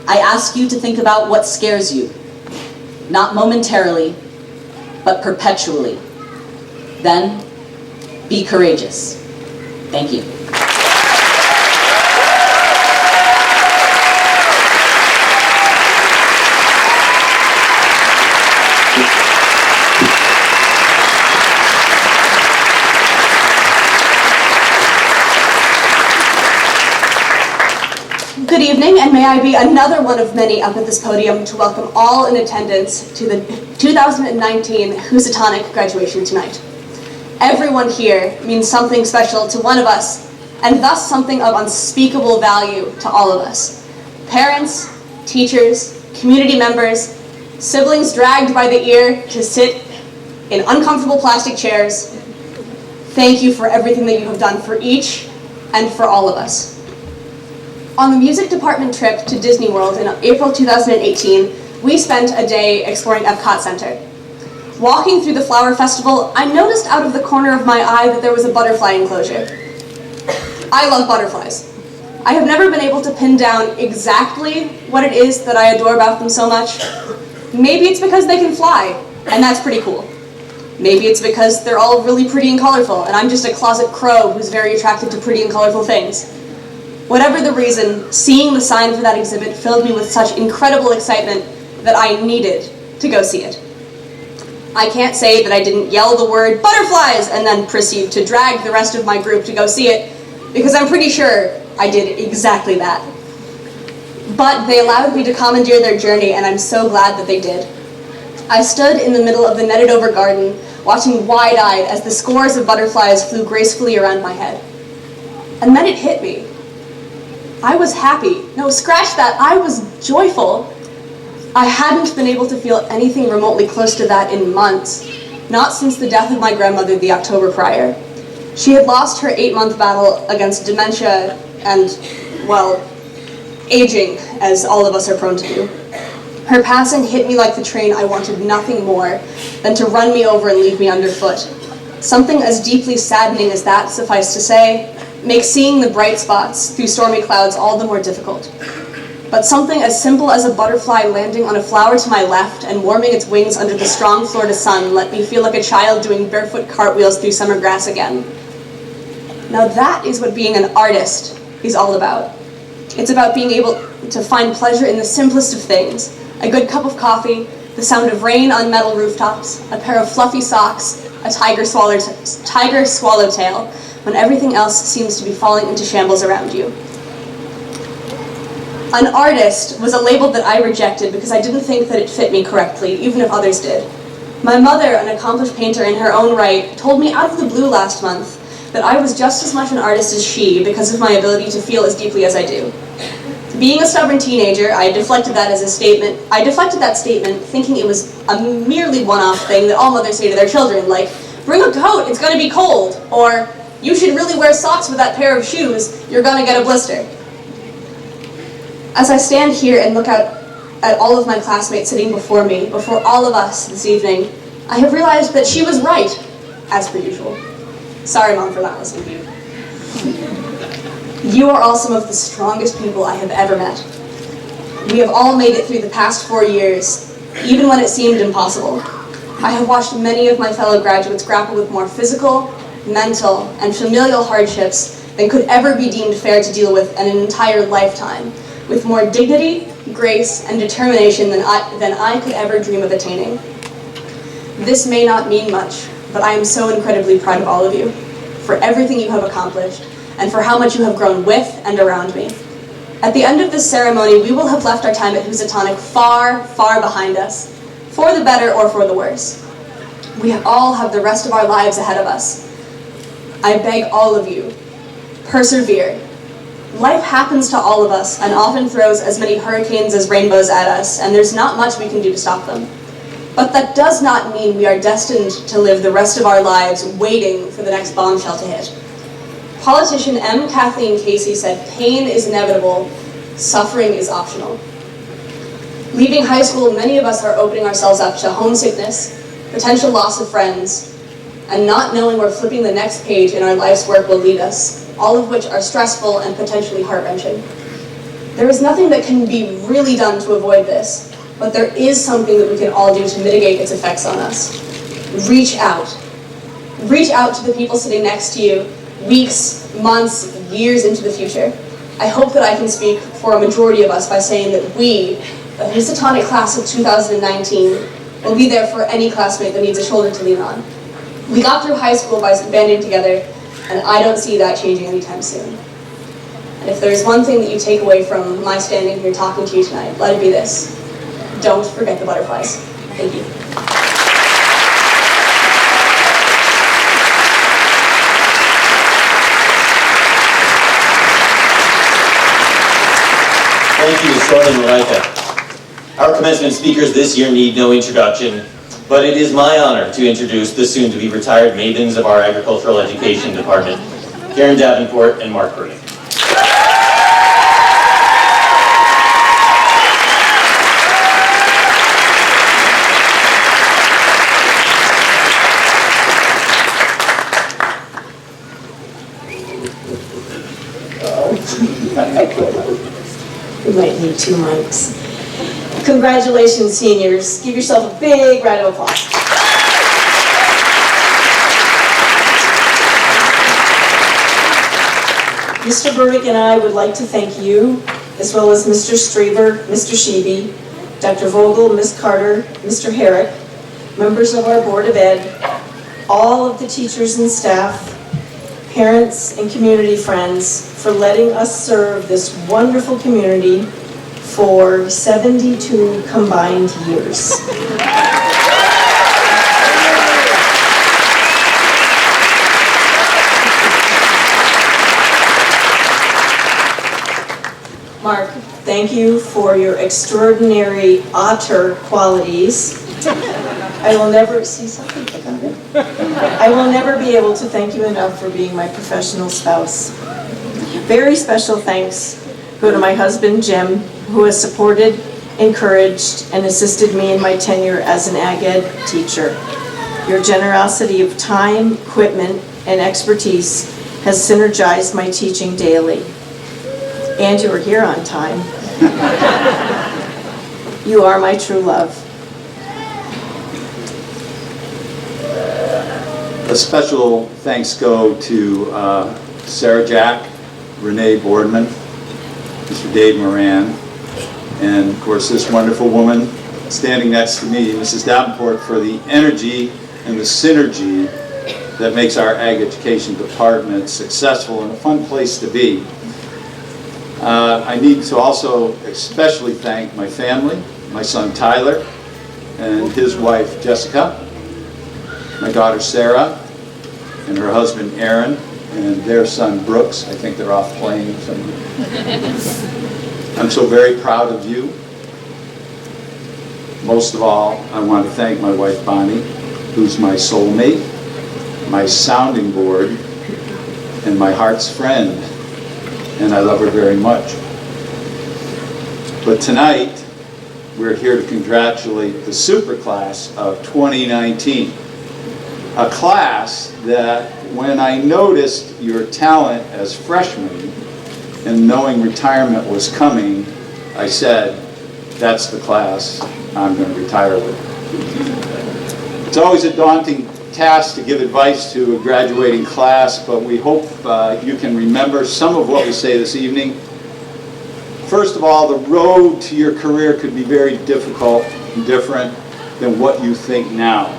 I ask you to think about what scares you, not momentarily, but perpetually. Then, be courageous. Thank you. Good evening, and may I be another one of many up at this podium to welcome all in attendance to the 2019 Housatonic graduation tonight. Everyone here means something special to one of us, and thus something of unspeakable value to all of us. Parents, teachers, community members, siblings dragged by the ear to sit in uncomfortable plastic chairs. Thank you for everything that you have done for each and for all of us. On the music department trip to Disney World in April 2018, we spent a day exploring Epcot Center. Walking through the Flower Festival, I noticed out of the corner of my eye that there was a butterfly enclosure. I love butterflies. I have never been able to pin down exactly what it is that I adore about them so much. Maybe it's because they can fly, and that's pretty cool. Maybe it's because they're all really pretty and colorful, and I'm just a closet crow who's very attracted to pretty and colorful things. Whatever the reason, seeing the sign for that exhibit filled me with such incredible excitement that I needed to go see it. I can't say that I didn't yell the word butterflies and then proceed to drag the rest of my group to go see it, because I'm pretty sure I did exactly that. But they allowed me to commandeer their journey, and I'm so glad that they did. I stood in the middle of the netted over garden, watching wide-eyed as the scores of butterflies flew gracefully around my head. And then it hit me. I was happy. No, scratch that. I was joyful. I hadn't been able to feel anything remotely close to that in months, not since the death of my grandmother the October prior. She had lost her 8-month battle against dementia and, well, aging, as all of us are prone to do. Her passing hit me like the train I wanted nothing more than to run me over and leave me underfoot. Something as deeply saddening as that, suffice to say, makes seeing the bright spots through stormy clouds all the more difficult. But something as simple as a butterfly landing on a flower to my left and warming its wings under the strong Florida sun let me feel like a child doing barefoot cartwheels through summer grass again. Now that is what being an artist is all about. It's about being able to find pleasure in the simplest of things. A good cup of coffee, the sound of rain on metal rooftops, a pair of fluffy socks, a tiger swallowtail, when everything else seems to be falling into shambles around you. An artist was a label that I rejected because I didn't think that it fit me correctly, even if others did. My mother, an accomplished painter in her own right, told me out of the blue last month that I was just as much an artist as she because of my ability to feel as deeply as I do. Being a stubborn teenager, I deflected that statement thinking it was a merely one-off thing that all mothers say to their children, like, bring a coat, it's gonna be cold, or you should really wear socks with that pair of shoes, you're gonna get a blister. As I stand here and look out at all of my classmates sitting before me, before all of us this evening, I have realized that she was right, as per usual. Sorry, Mom, for not listening to you. You are all some of the strongest people I have ever met. We have all made it through the past 4 years, even when it seemed impossible. I have watched many of my fellow graduates grapple with more physical, mental, and familial hardships than could ever be deemed fair to deal with in an entire lifetime, with more dignity, grace, and determination than I could ever dream of attaining. This may not mean much, but I am so incredibly proud of all of you, for everything you have accomplished, and for how much you have grown with and around me. At the end of this ceremony, we will have left our time at Housatonic far, far behind us, for the better or for the worse. We all have the rest of our lives ahead of us. I beg all of you, persevere. Life happens to all of us and often throws as many hurricanes as rainbows at us, and there's not much we can do to stop them. But that does not mean we are destined to live the rest of our lives waiting for the next bombshell to hit. Politician M. Kathleen Casey said, "Pain is inevitable, suffering is optional." Leaving high school, many of us are opening ourselves up to homesickness, potential loss of friends, and not knowing where flipping the next page in our life's work will lead us, all of which are stressful and potentially heart-wrenching. There is nothing that can be really done to avoid this, but there is something that we can all do to mitigate its effects on us. Reach out. Reach out to the people sitting next to you, weeks, months, years into the future. I hope that I can speak for a majority of us by saying that we, the Housatonic class of 2019, will be there for any classmate that needs a shoulder to lean on. We got through high school by banding together, and I don't see that changing anytime soon. And if there's one thing that you take away from my standing here talking to you tonight, let it be this: don't forget the butterflies. Thank you. Thank you, Sean and Monica. Our commencement speakers this year need no introduction, but it is my honor to introduce the soon-to-be retired mavens of our agricultural education department, Karen Davenport and Mark Pruitt. We might need 2 mics. Congratulations, seniors. Give yourself a big round of applause. Mr. Burdick and I would like to thank you, as well as Mr. Straver, Mr. Sheeby, Dr. Vogel, Ms. Carter, Mr. Herrick, members of our Board of Ed, all of the teachers and staff, parents and community friends for letting us serve this wonderful community for 72 combined years. Mark, thank you for your extraordinary otter qualities. I will never see something about it. I will never be able to thank you enough for being my professional spouse. Very special thanks go to my husband, Jim, who has supported, encouraged, and assisted me in my tenure as an Ag Ed teacher. Your generosity of time, equipment, and expertise has synergized my teaching daily. And you are here on time. You are my true love. A special thanks go to Sarah Jack, Renee Boardman, Mr. Dave Moran, and of course this wonderful woman standing next to me, Mrs. Davenport, for the energy and the synergy that makes our Ag Education Department successful and a fun place to be. I need to also especially thank my family, my son Tyler and his wife Jessica, my daughter Sarah and her husband Aaron and their son Brooks. I think they're off playing somewhere. I'm so very proud of you. Most of all, I want to thank my wife Bonnie, who's my soulmate, my sounding board, and my heart's friend, and I love her very much. But tonight, we're here to congratulate the super class of 2019, a class that when I noticed your talent as freshmen and knowing retirement was coming, I said, that's the class I'm going to retire with. It's always a daunting task to give advice to a graduating class, but we hope you can remember some of what we say this evening. First of all, the road to your career could be very difficult and different than what you think now.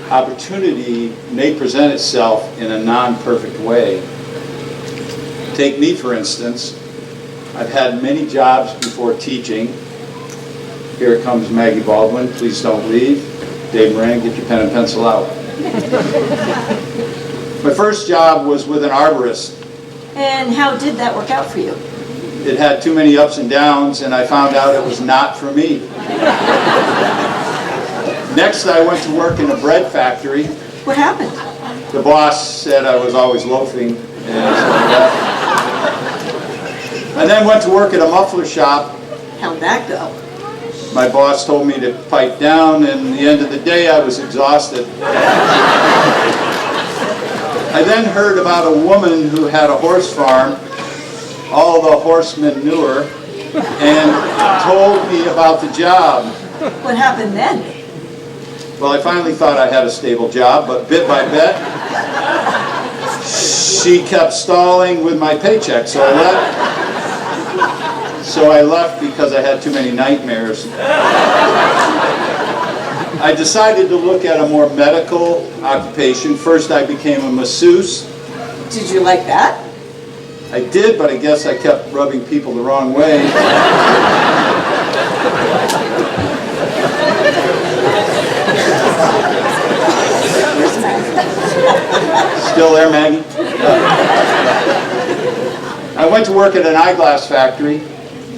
Opportunity may present itself in a non-perfect way. Take me, for instance. I've had many jobs before teaching. Here comes Maggie Baldwin. Please don't leave. Dave Moran, get your pen and pencil out. My first job was with an arborist. And how did that work out for you? It had too many ups and downs, and I found out it was not for me. Next, I went to work in a bread factory. What happened? The boss said I was always loafing, and so I left. I then went to work at a muffler shop. How'd that go? My boss told me to pipe down, and at the end of the day, I was exhausted. I then heard about a woman who had a horse farm. All the horsemen knew her and told me about the job. What happened then? Well, I finally thought I had a stable job, but bit by bit, she kept stalling with my paycheck, so I left because I had too many nightmares. I decided to look at a more medical occupation. First, I became a masseuse. Did you like that? I did, but I guess I kept rubbing people the wrong way. Still there, Maggie? I went to work at an eyeglass factory.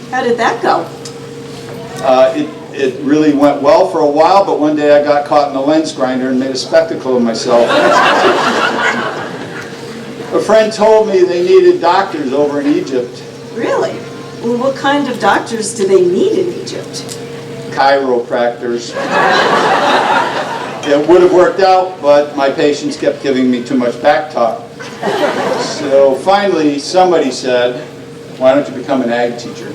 How did that go? It really went well for a while, but one day I got caught in a lens grinder and made a spectacle of myself. A friend told me they needed doctors over in Egypt. Really? Well, what kind of doctors do they need in Egypt? Chiropractors. It would have worked out, but my patients kept giving me too much back talk. So finally, somebody said, why don't you become an ag teacher?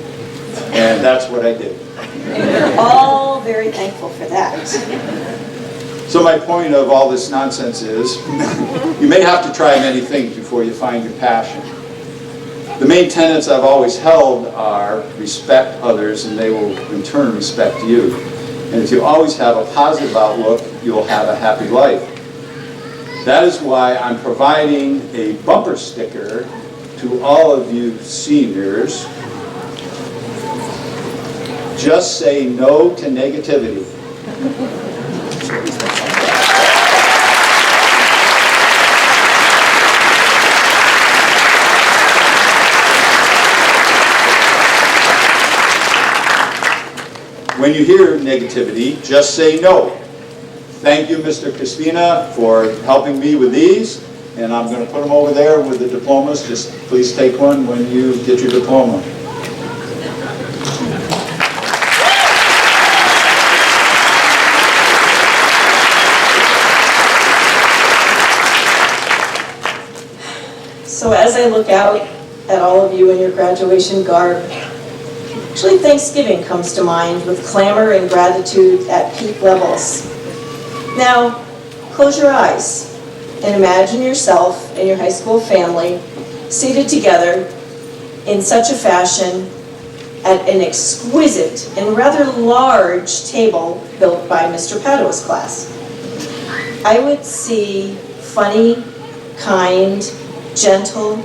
And that's what I did. And we're all very thankful for that. So my point of all this nonsense is, you may have to try many things before you find your passion. The main tenets I've always held are respect others and they will in turn respect you. And if you always have a positive outlook, you'll have a happy life. That is why I'm providing a bumper sticker to all of you seniors. Just say no to negativity. When you hear negativity, just say no. Thank you, Mr. Crispina, for helping me with these. And I'm going to put them over there with the diplomas. Just please take one when you get your diploma. So as I look out at all of you in your graduation garb, actually Thanksgiving comes to mind with clamor and gratitude at peak levels. Now, close your eyes and imagine yourself and your high school family seated together in such a fashion at an exquisite and rather large table built by Mr. Padoa's class. I would see funny, kind, gentle,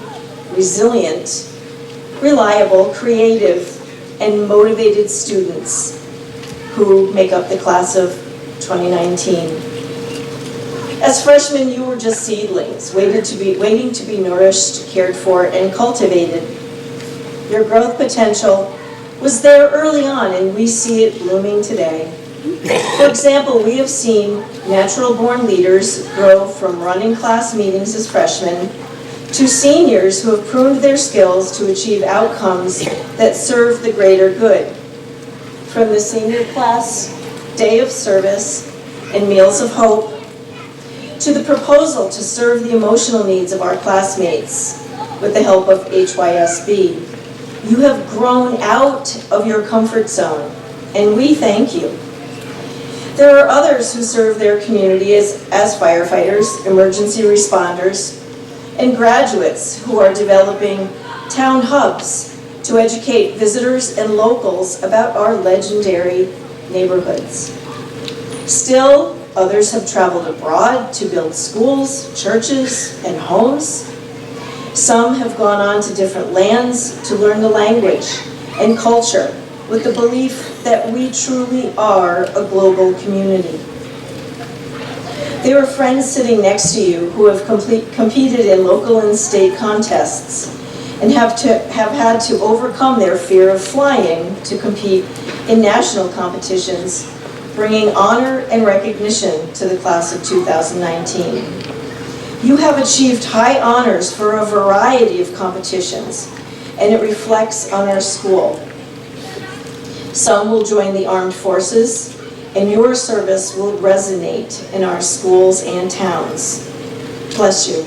resilient, reliable, creative, and motivated students who make up the class of 2019. As freshmen, you were just seedlings, waiting to be nourished, cared for, and cultivated. Your growth potential was there early on, and we see it blooming today. For example, we have seen natural-born leaders grow from running class meetings as freshmen to seniors who have pruned their skills to achieve outcomes that serve the greater good. From the senior class day of service and meals of hope, to the proposal to serve the emotional needs of our classmates with the help of HYSB. You have grown out of your comfort zone and we thank you. There are others who serve their community as firefighters, emergency responders, and graduates who are developing town hubs to educate visitors and locals about our legendary neighborhoods. Still, others have traveled abroad to build schools, churches, and homes. Some have gone on to different lands to learn the language and culture with the belief that we truly are a global community. There are friends sitting next to you who have competed in local and state contests and have had to overcome their fear of flying to compete in national competitions, bringing honor and recognition to the class of 2019. You have achieved high honors for a variety of competitions, and it reflects on our school. Some will join the armed forces, and your service will resonate in our schools and towns. Bless you.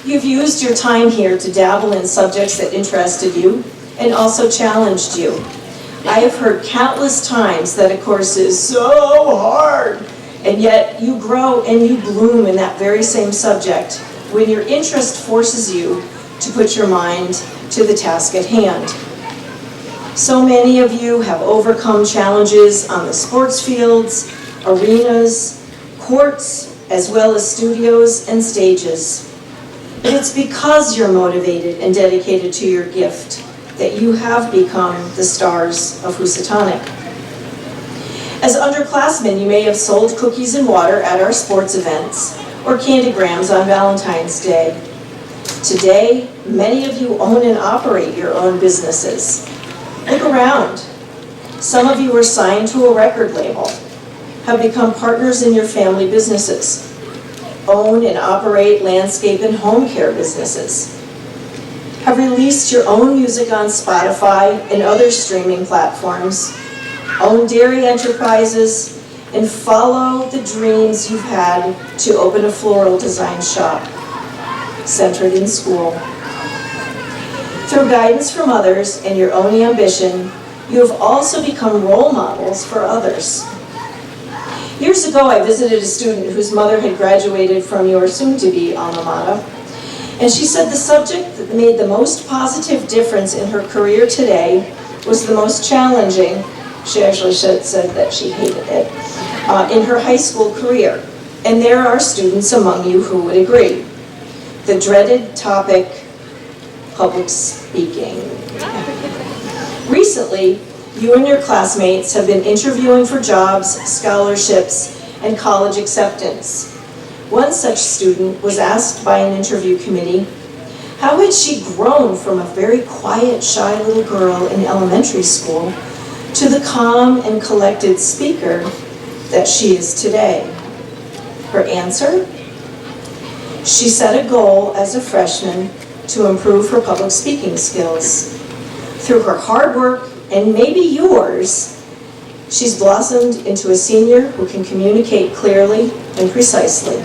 You've used your time here to dabble in subjects that interested you and also challenged you. I have heard countless times that a course is so hard, and yet you grow and you bloom in that very same subject when your interest forces you to put your mind to the task at hand. So many of you have overcome challenges on the sports fields, arenas, courts, as well as studios and stages. But it's because you're motivated and dedicated to your gift that you have become the stars of Housatonic. As underclassmen, you may have sold cookies and water at our sports events or candygrams on Valentine's Day. Today, many of you own and operate your own businesses. Look around. Some of you are signed to a record label, have become partners in your family businesses, own and operate landscape and home care businesses, have released your own music on Spotify and other streaming platforms, own dairy enterprises, and follow the dreams you've had to open a floral design shop centered in school. Through guidance from others and your own ambition, you have also become role models for others. Years ago, I visited a student whose mother had graduated from your soon-to-be alma mater, and she said the subject that made the most positive difference in her career today was the most challenging. She actually said that she hated it, in her high school career. And there are students among you who would agree. The dreaded topic, public speaking. Recently, you and your classmates have been interviewing for jobs, scholarships, and college acceptance. One such student was asked by an interview committee, how had she grown from a very quiet, shy little girl in elementary school to the calm and collected speaker that she is today? Her answer? She set a goal as a freshman to improve her public speaking skills. Through her hard work, and maybe yours, she's blossomed into a senior who can communicate clearly and precisely.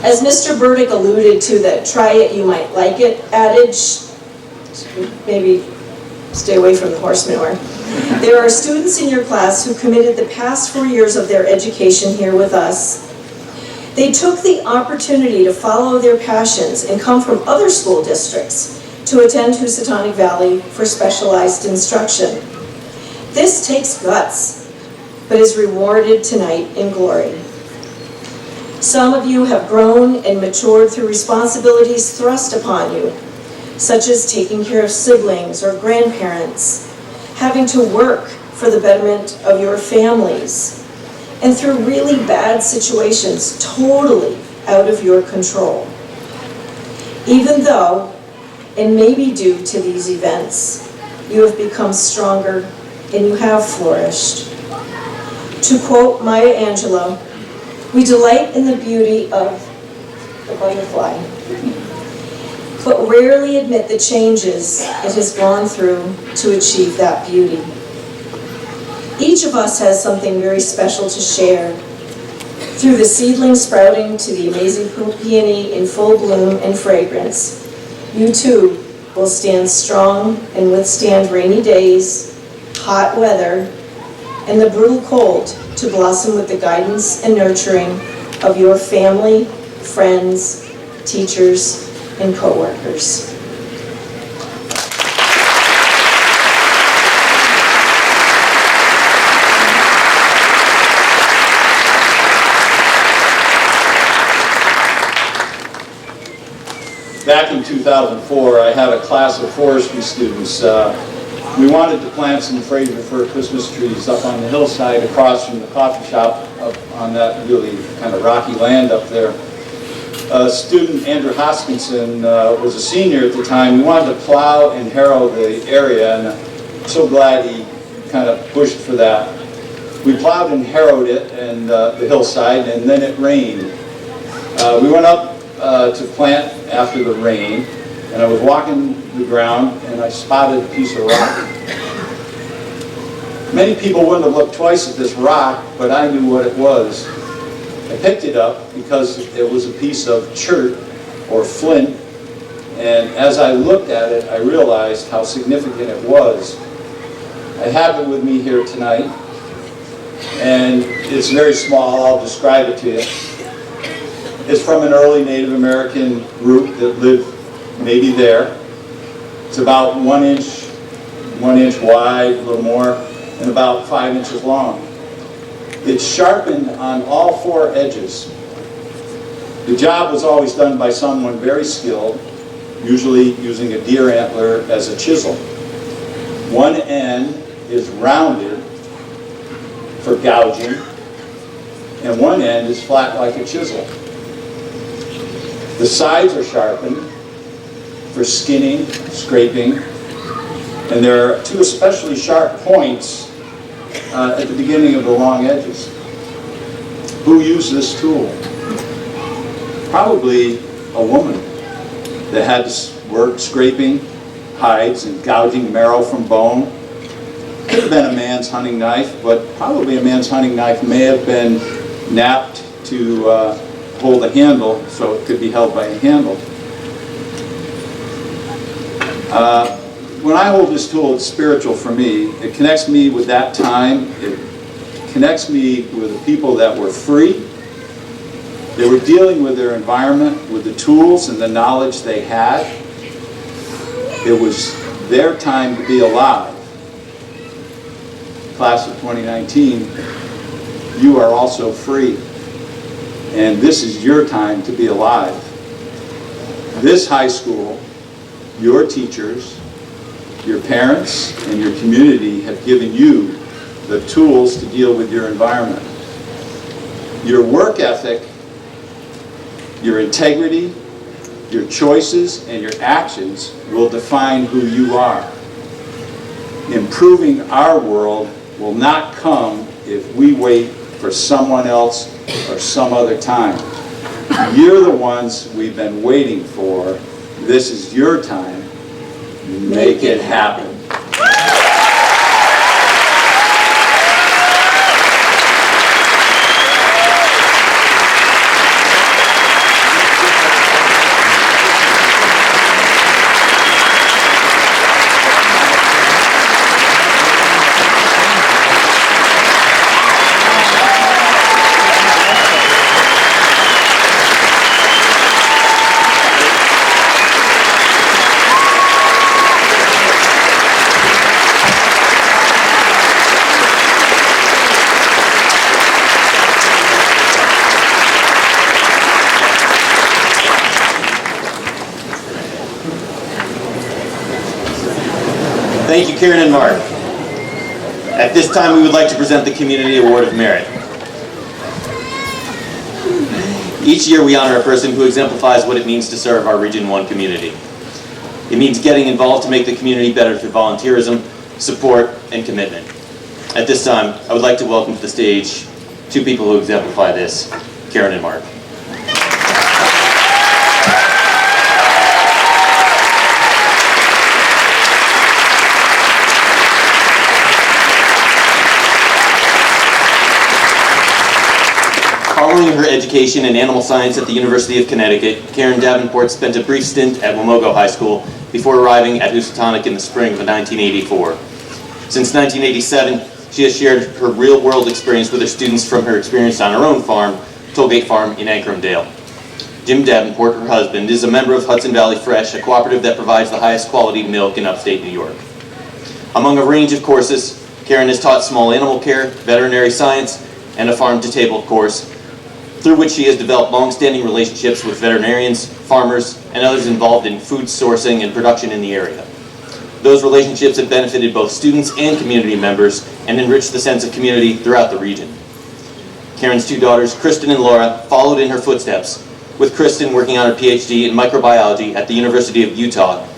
As Mr. Burdick alluded to the try it, you might like it adage, maybe stay away from the horse manure. There are students in your class who committed the past 4 years of their education here with us. They took the opportunity to follow their passions and come from other school districts to attend Housatonic Valley for specialized instruction. This takes guts, but is rewarded tonight in glory. Some of you have grown and matured through responsibilities thrust upon you, such as taking care of siblings or grandparents, having to work for the betterment of your families, and through really bad situations totally out of your control. Even though, and maybe due to these events, you have become stronger and you have flourished. To quote Maya Angelou, we delight in the beauty of the butterfly, but rarely admit the changes it has gone through to achieve that beauty. Each of us has something very special to share. Through the seedling sprouting to the amazing peony in full bloom and fragrance, you too will stand strong and withstand rainy days, hot weather, and the brutal cold to blossom with the guidance and nurturing of your family, friends, teachers, and coworkers. Back in 2004, I had a class of forestry students. We wanted to plant some Fraser fir Christmas trees up on the hillside across from the coffee shop up on that really kind of rocky land up there. Student Andrew Hoskinson was a senior at the time. He wanted to plow and harrow the area, and I'm so glad he kind of pushed for that. We plowed and harrowed it and the hillside, and then it rained. We went up to plant after the rain, and I was walking the ground and I spotted a piece of rock. Many people wouldn't have looked twice at this rock, but I knew what it was. I picked it up because it was a piece of chert or flint, and as I looked at it, I realized how significant it was. I have it with me here tonight, and it's very small. I'll describe it to you. It's from an early Native American group that lived maybe there. It's about 1 inch wide, a little more, and about 5 inches long. It's sharpened on all 4 edges. The job was always done by someone very skilled, usually using a deer antler as a chisel. One end is rounded for gouging, and one end is flat like a chisel. The sides are sharpened for skinning, scraping, and there are 2 especially sharp points at the beginning of the long edges. Who used this tool? Probably a woman that had to work scraping hides and gouging marrow from bone. Could have been a man's hunting knife, but probably a man's hunting knife may have been napped to hold a handle, so it could be held by a handle. When I hold this tool, it's spiritual for me. It connects me with that time. It connects me with the people that were free. They were dealing with their environment, with the tools and the knowledge they had. It was their time to be alive. Class of 2019, you are also free. And this is your time to be alive. This high school, your teachers, your parents, and your community have given you the tools to deal with your environment. Your work ethic, your integrity, your choices, and your actions will define who you are. Improving our world will not come if we wait for someone else or some other time. You're the ones we've been waiting for. This is your time. Make it happen. Thank you, Karen and Mark. At this time, we would like to present the Community Award of Merit. Each year, we honor a person who exemplifies what it means to serve our Region 1 community. It means getting involved to make the community better through volunteerism, support, and commitment. At this time, I would like to welcome to the stage 2 people who exemplify this, Karen and Mark. Following education and animal science at the University of Connecticut, Karen Davenport spent a brief stint at Wamogo High School before arriving at Housatonic in the spring of 1984. Since 1987, she has shared her real-world experience with her students from her experience on her own farm, Tollgate Farm in Ancramdale. Jim Davenport, her husband, is a member of Hudson Valley Fresh, a cooperative that provides the highest quality milk in upstate New York. Among a range of courses, Karen has taught small animal care, veterinary science, and a farm-to-table course, through which she has developed long-standing relationships with veterinarians, farmers, and others involved in food sourcing and production in the area. Those relationships have benefited both students and community members and enriched the sense of community throughout the region. Karen's two daughters, Kristen and Laura, followed in her footsteps, with Kristen working on her PhD in microbiology at the University of Utah,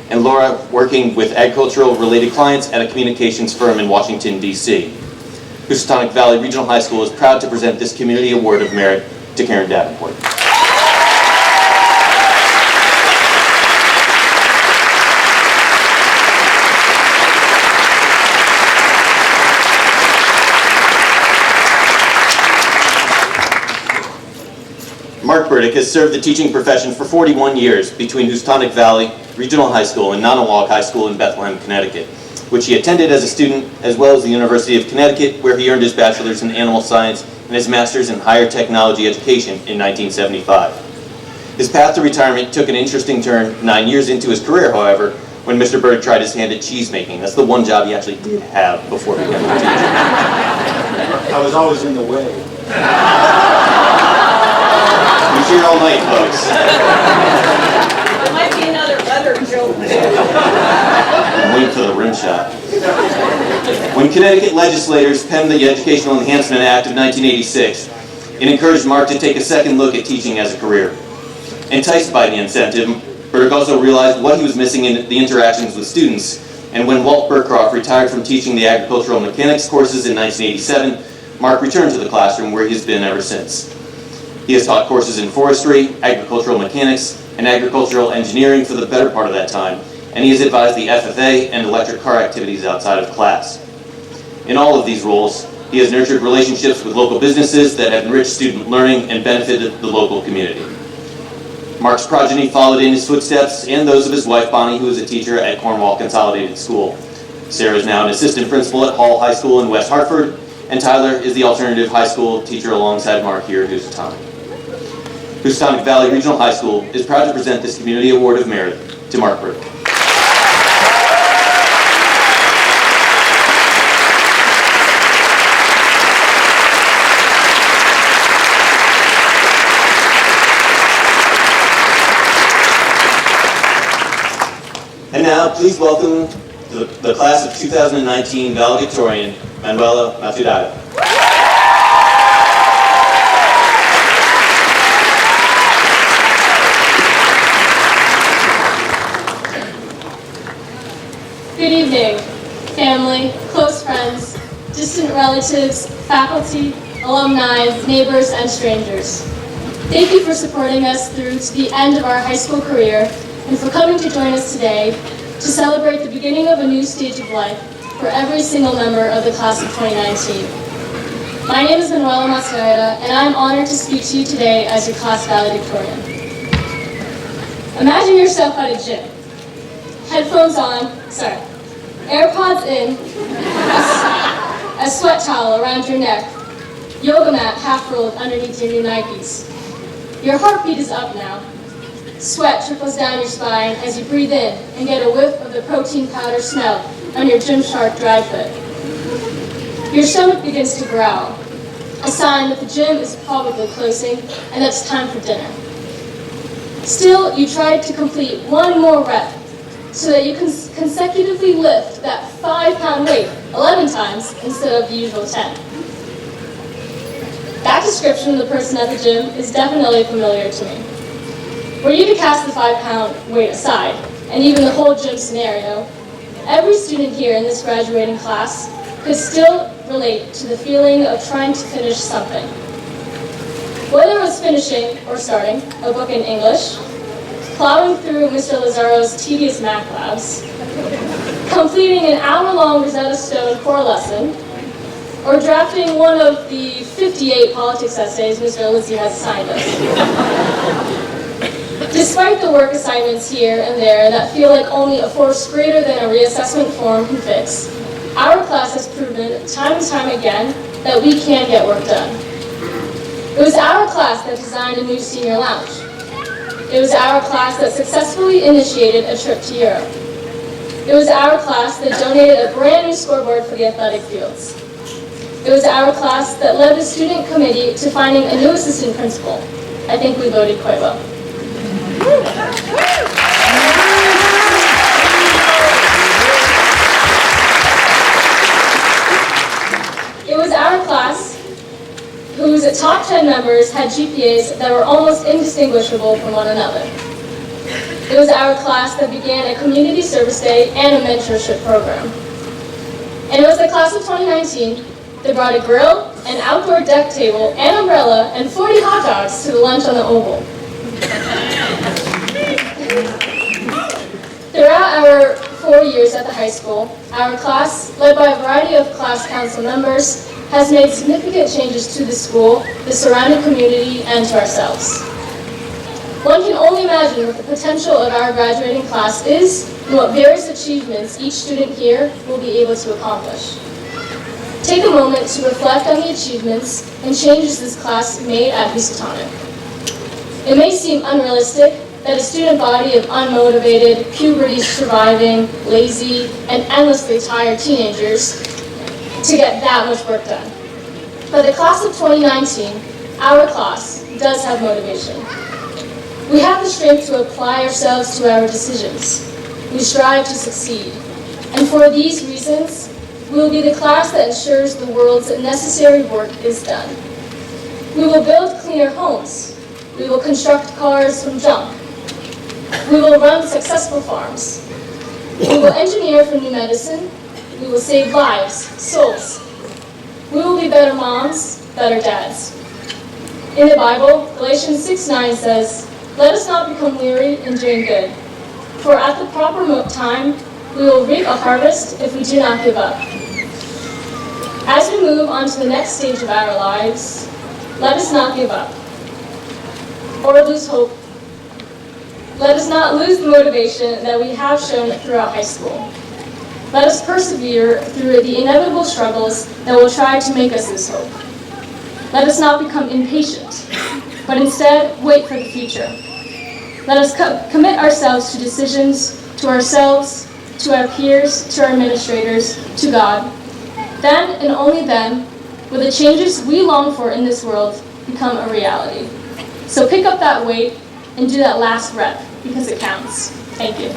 and Laura working with agricultural-related clients at a communications firm in Washington, D.C. Housatonic Valley Regional High School is proud to present this Community Award of Merit to Karen Davenport. Mark Burdick has served the teaching profession for 41 years between Housatonic Valley Regional High School and Nonawak High School in Bethlehem, Connecticut, which he attended as a student, as well as the University of Connecticut, where he earned his bachelor's in animal science and his master's in higher technology education in 1975. His path to retirement took an interesting turn 9 years into his career, however, when Mr. Burdick tried his hand at cheese making. That's the one job he actually did have before becoming a teacher. I was always in the way. He's here all night, folks. There might be another butter joke too. I'm waiting for the rim shot. When Connecticut legislators penned the Educational Enhancement Act of 1986, it encouraged Mark to take a second look at teaching as a career. Enticed by the incentive, Burdick also realized what he was missing in the interactions with students, and when Walt Burcroft retired from teaching the agricultural mechanics courses in 1987, Mark returned to the classroom where he's been ever since. He has taught courses in forestry, agricultural mechanics, and agricultural engineering for the better part of that time, and he has advised the FFA and electric car activities outside of class. In all of these roles, he has nurtured relationships with local businesses that have enriched student learning and benefited the local community. Mark's progeny followed in his footsteps and those of his wife Bonnie, who is a teacher at Cornwall Consolidated School. Sarah is now an assistant principal at Hall High School in West Hartford, and Tyler is the alternative high school teacher alongside Mark here at Housatonic. Housatonic Valley Regional High School is proud to present this Community Award of Merit to Mark Burdick. And now, please welcome the class of 2019 valedictorian, Manuela Matudayo. Good evening, family, close friends, distant relatives, faculty, alumni, neighbors, and strangers. Thank you for supporting us through to the end of our high school career and for coming to join us today to celebrate the beginning of a new stage of life for every single member of the class of 2019. My name is Manuela Mascareta, and I'm honored to speak to you today as your class valedictorian. Imagine yourself at a gym. Headphones on, AirPods in, a sweat towel around your neck, yoga mat half rolled underneath your new Nikes. Your heartbeat is up now. Sweat trickles down your spine as you breathe in and get a whiff of the protein powder smell on your Gymshark dry fit. Your stomach begins to growl, a sign that the gym is probably closing and that it's time for dinner. Still, you try to complete one more rep so that you can consecutively lift that 5-pound weight 11 times instead of the usual 10. That description of the person at the gym is definitely familiar to me. Were you to cast the 5-pound weight aside, and even the whole gym scenario, every student here in this graduating class could still relate to the feeling of trying to finish something. Whether it was finishing or starting a book in English, plowing through Mr. Lazzaro's tedious math labs, completing an hour-long Rosetta Stone core lesson, or drafting one of the 58 politics essays Mr. Lizzie has assigned us. Despite the work assignments here and there that feel like only a force greater than a reassessment form can fix, our class has proven time and time again that we can get work done. It was our class that designed a new senior lounge. It was our class that successfully initiated a trip to Europe. It was our class that donated a brand new scoreboard for the athletic fields. It was our class that led the student committee to finding a new assistant principal. I think we voted quite well. It was our class whose top 10 members had GPAs that were almost indistinguishable from one another. It was our class that began a community service day and a mentorship program. And it was the class of 2019 that brought a grill, an outdoor deck table, an umbrella, and 40 hot dogs to the lunch on the Oval. Throughout our 4 years at the high school, our class, led by a variety of class council members, has made significant changes to the school, the surrounding community, and to ourselves. One can only imagine what the potential of our graduating class is and what various achievements each student here will be able to accomplish. Take a moment to reflect on the achievements and changes this class made at Housatonic. It may seem unrealistic that a student body of unmotivated, puberty-surviving, lazy, and endlessly tired teenagers to get that much work done. But the class of 2019, our class, does have motivation. We have the strength to apply ourselves to our decisions. We strive to succeed. And for these reasons, we will be the class that ensures the world's necessary work is done. We will build cleaner homes. We will construct cars from junk. We will run successful farms. We will engineer for new medicine. We will save lives, souls. We will be better moms, better dads. In the Bible, Galatians 6:9 says, "Let us not become weary in doing good, for at the proper time we will reap a harvest if we do not give up." As we move on to the next stage of our lives, let us not give up or lose hope. Let us not lose the motivation that we have shown throughout high school. Let us persevere through the inevitable struggles that will try to make us lose hope. Let us not become impatient, but instead wait for the future. Let us commit ourselves to decisions, to ourselves, to our peers, to our administrators, to God. Then and only then will the changes we long for in this world become a reality. So pick up that weight and do that last rep, because it counts. Thank you.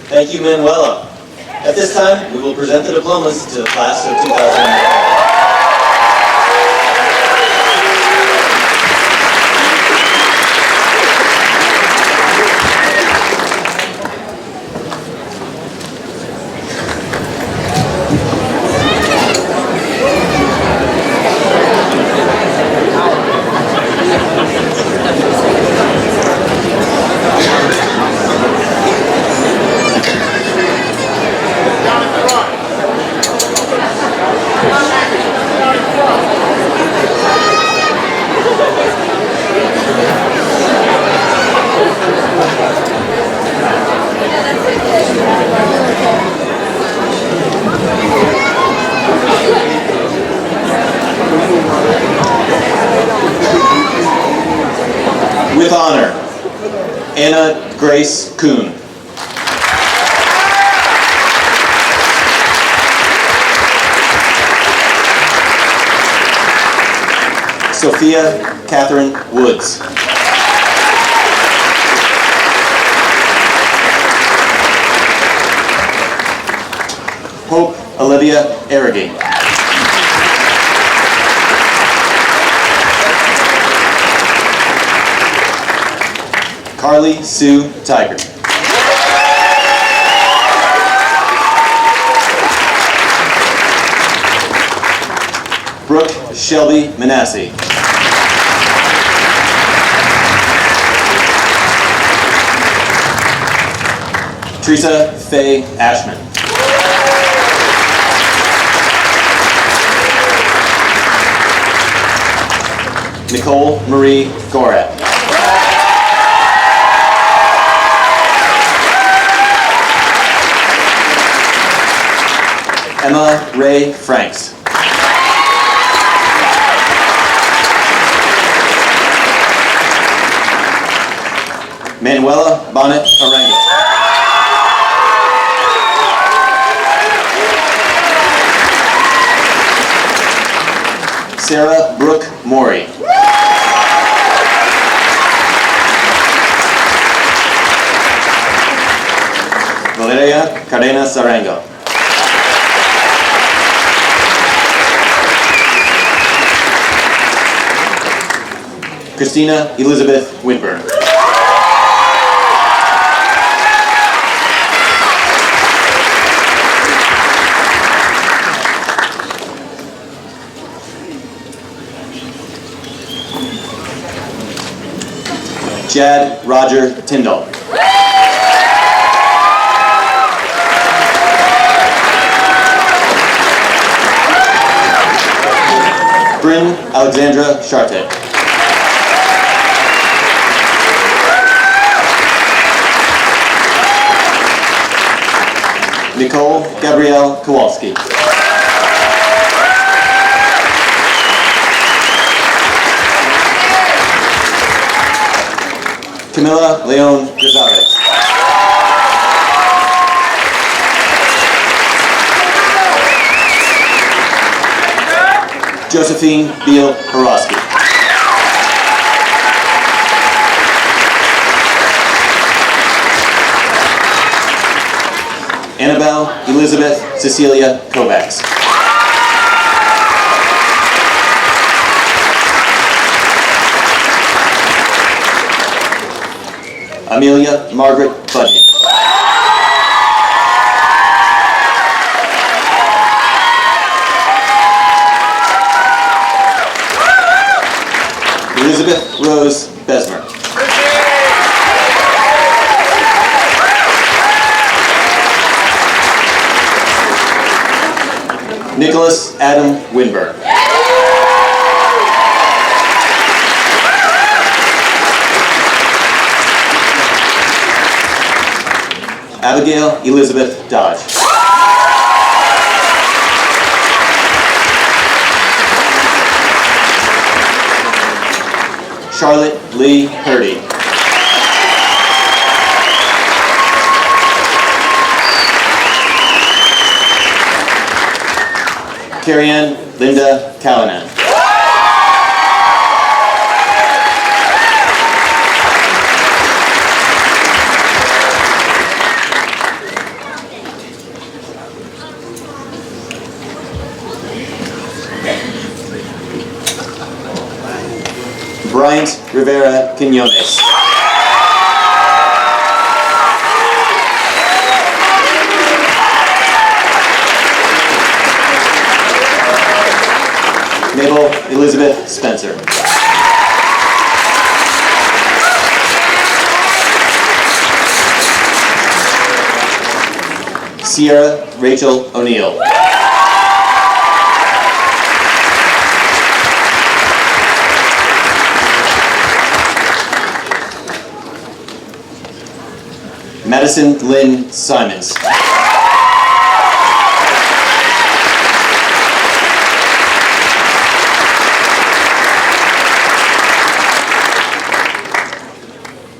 Thank you, Manuela. At this time, we will present the diplomas to the class of 2009. With honor, Anna Grace Kuhn. Sophia Catherine Woods. Hope Olivia Arrogate. Carly Sue Tiger. Brooke Shelby Manassi. Teresa Faye Ashman. Nicole Marie Gorat. Emma Ray Franks. Manuela Bonnet Arango. Sarah Brooke Morey. Valeria Cardenas Arango. Christina Elizabeth Winburn. Jad Roger Tyndall. Bryn Alexandra Charte. Nicole Gabrielle Kowalski. Camila Leon Gonzalez. Josephine Beal Horowski. Annabelle Elizabeth Cecilia Kovacs. Amelia Margaret Budnick. Elizabeth Rose Besmer. Nicholas Adam Winberg. Abigail Elizabeth Dodge. Charlotte Lee Purdy. Carrie-Ann Linda Callanan. Bryant Rivera Quinones. Mabel Elizabeth Spencer. Sierra Rachel O'Neill. Madison Lynn Simons.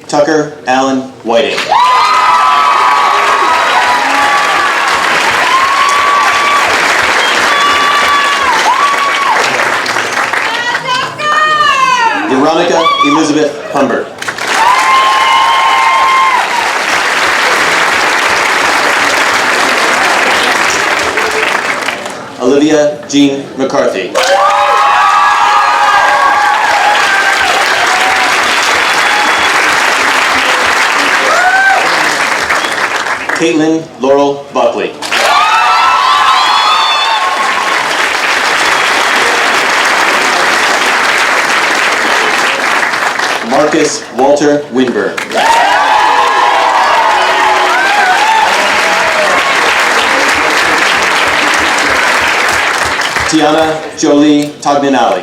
Tucker Allen Whiting. Veronica Elizabeth Humbert. Olivia Jean McCarthy. Caitlin Laurel Buckley. Chris Walter Winburn. Tiana Jolie Togninali.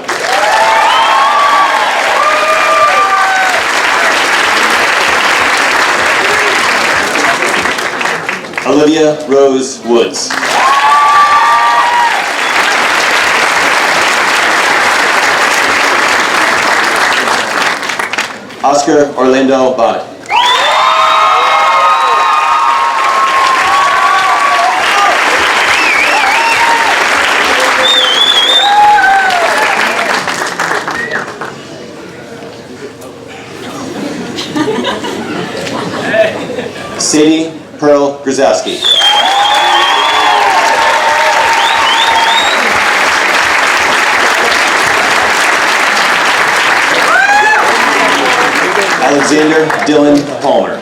Olivia Rose Woods. Oscar Orlando Bonnet. Sadie Pearl Grzowski. Alexander Dylan Palmer.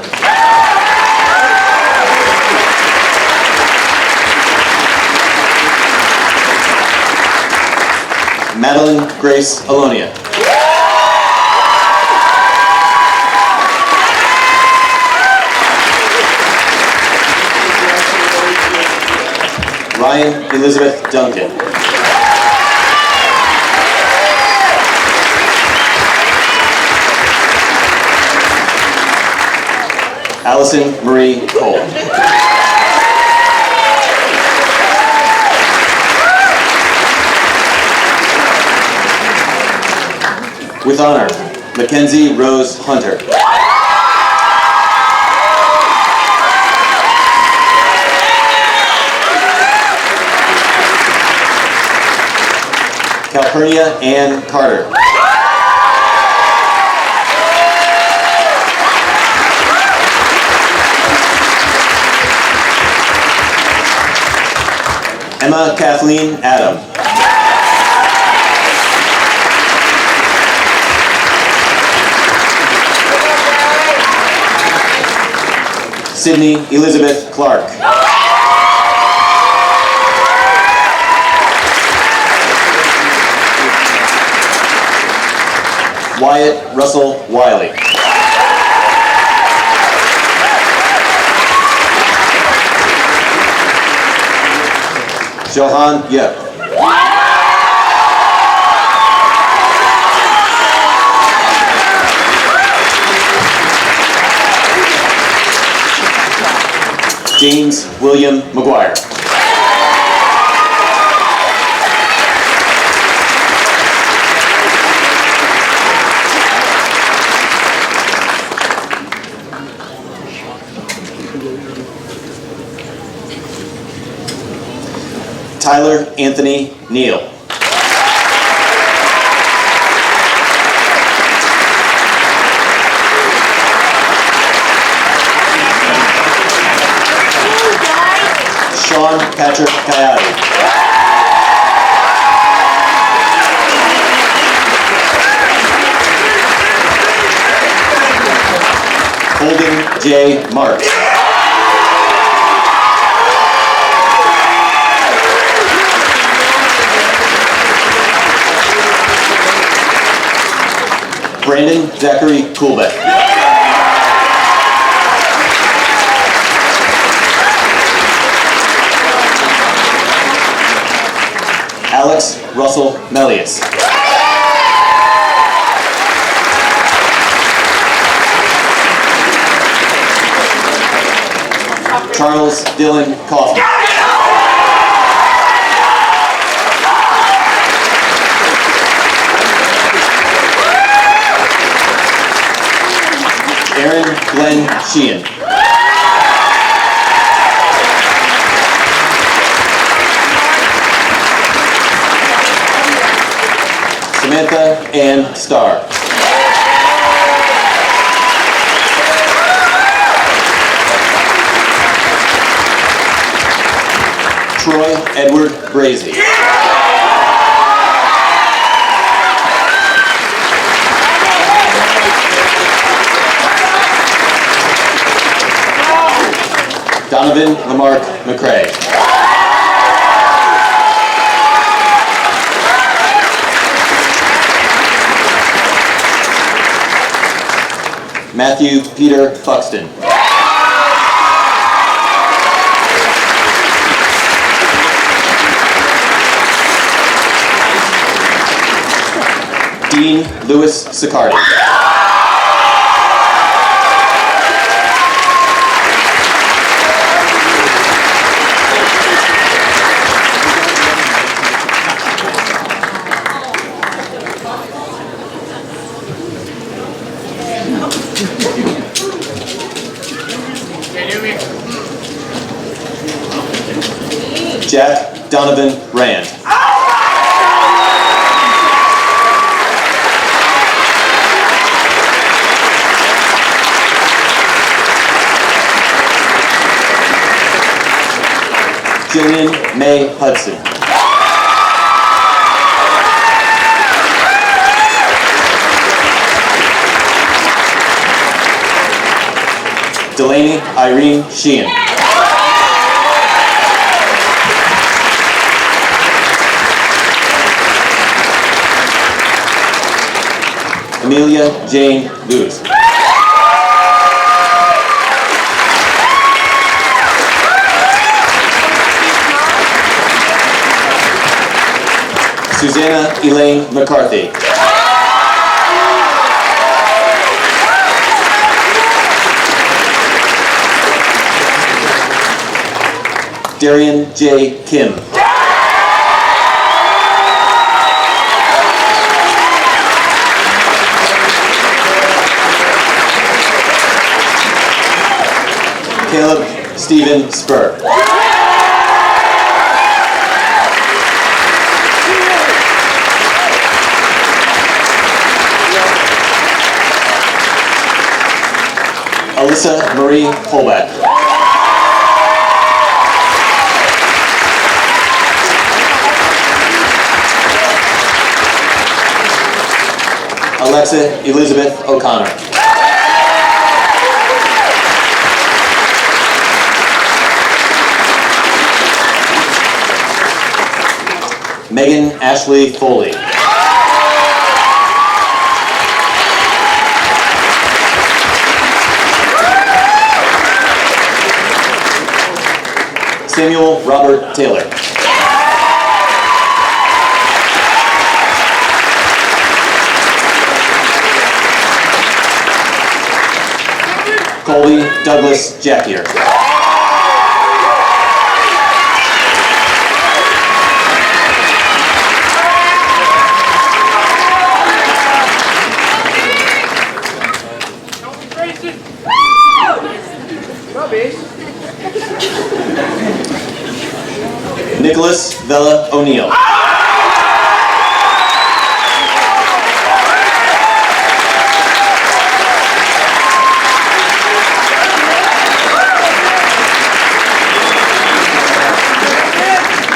Madeline Grace Alonia. Ryan Elizabeth Duncan. Allison Marie Cole. With honor, Mackenzie Rose Hunter. Calpurnia Ann Carter. Emma Kathleen Adam. Sydney Elizabeth Clark. Wyatt Russell Wiley. Johan Yep. James William McGuire. Tyler Anthony Neal. Sean Patrick Coyote. Holden J. Marks. Brandon Zachary Coolbeck. Alex Russell Melius. Charles Dylan Kaufman. Aaron Glenn Sheehan. Samantha Ann Starr. Troy Edward Brazy. Donovan Lamarck McCrae. Matthew Peter Buxton. Dean Louis Sicardi. Jack Donovan Rand. Jillian May Hudson. Delaney Irene Sheehan. Amelia Jane Lewis. Susanna Elaine McCarthy. Darian J. Kim. Caleb Stephen Spur. Alyssa Marie Holbeck. Alexa Elizabeth O'Connor. Megan Ashley Foley. Samuel Robert Taylor. Colby Douglas Jackier. Nicholas Vella O'Neill.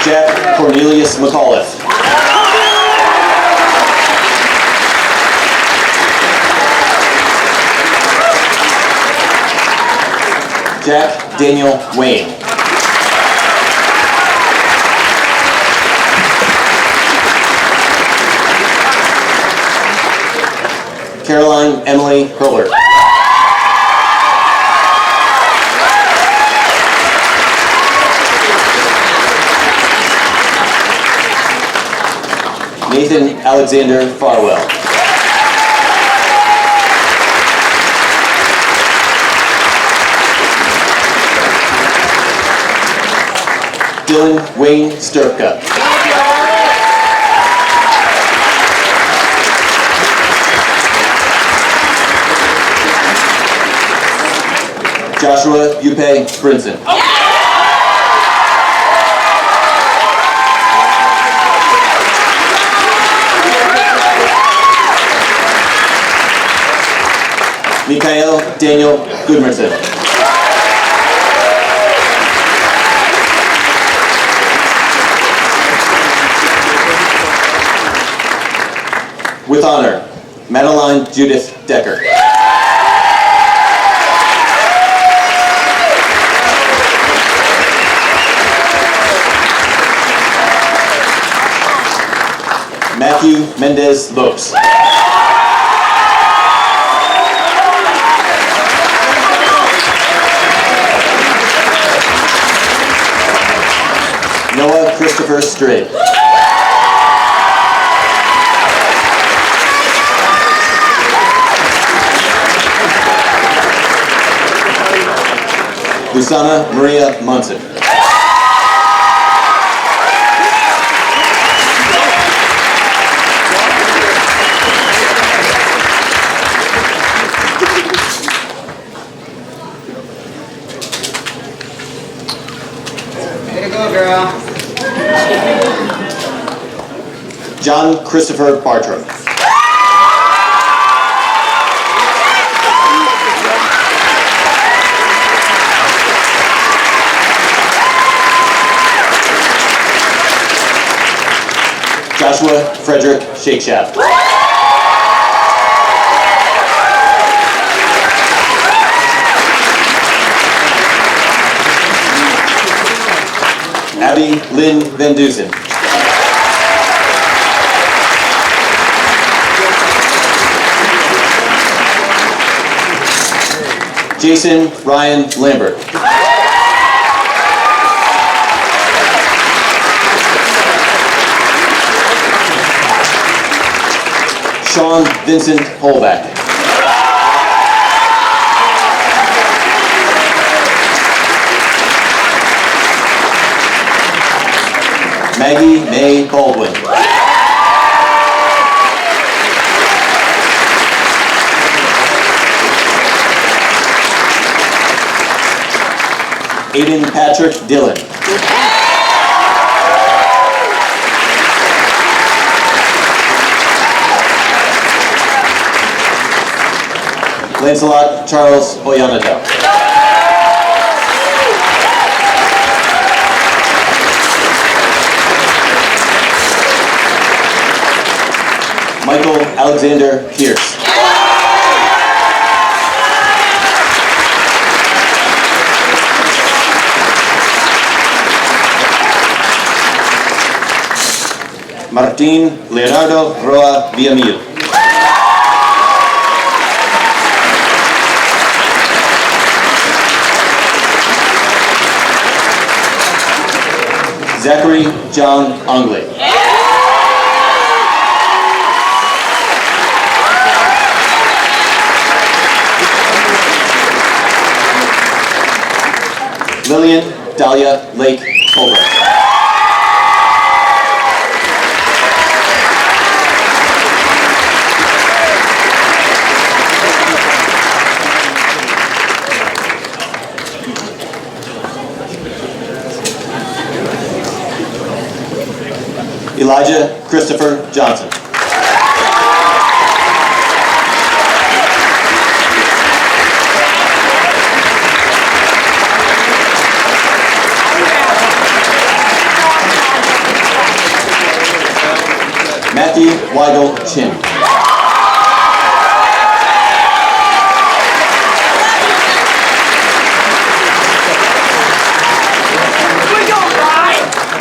Jack Cornelius McAuliffe. Jack Daniel Wayne. Caroline Emily Hurler. Nathan Alexander Farwell. Dylan Wayne Sturka. Joshua Yupe Brinson. Mikael Daniel Goodmerson. With honor, Madeline Judith Decker. Matthew Mendez Lopes. Noah Christopher Strid. Lusana Maria Munson. Way to go, girl. John Christopher Bartram. Joshua Frederick Shakeshaft. Abby Lynn Van Dusen. Jason Ryan Lambert. Sean Vincent Holback. Maggie May Baldwin. Aiden Patrick Dillon. Lancelot Charles Oyanada. Michael Alexander Pierce. Martin Leonardo Roa Villamil. Zachary John Ongley. Lillian Dahlia Lake Colbert. Elijah Christopher Johnson. Matthew Weigel Chin.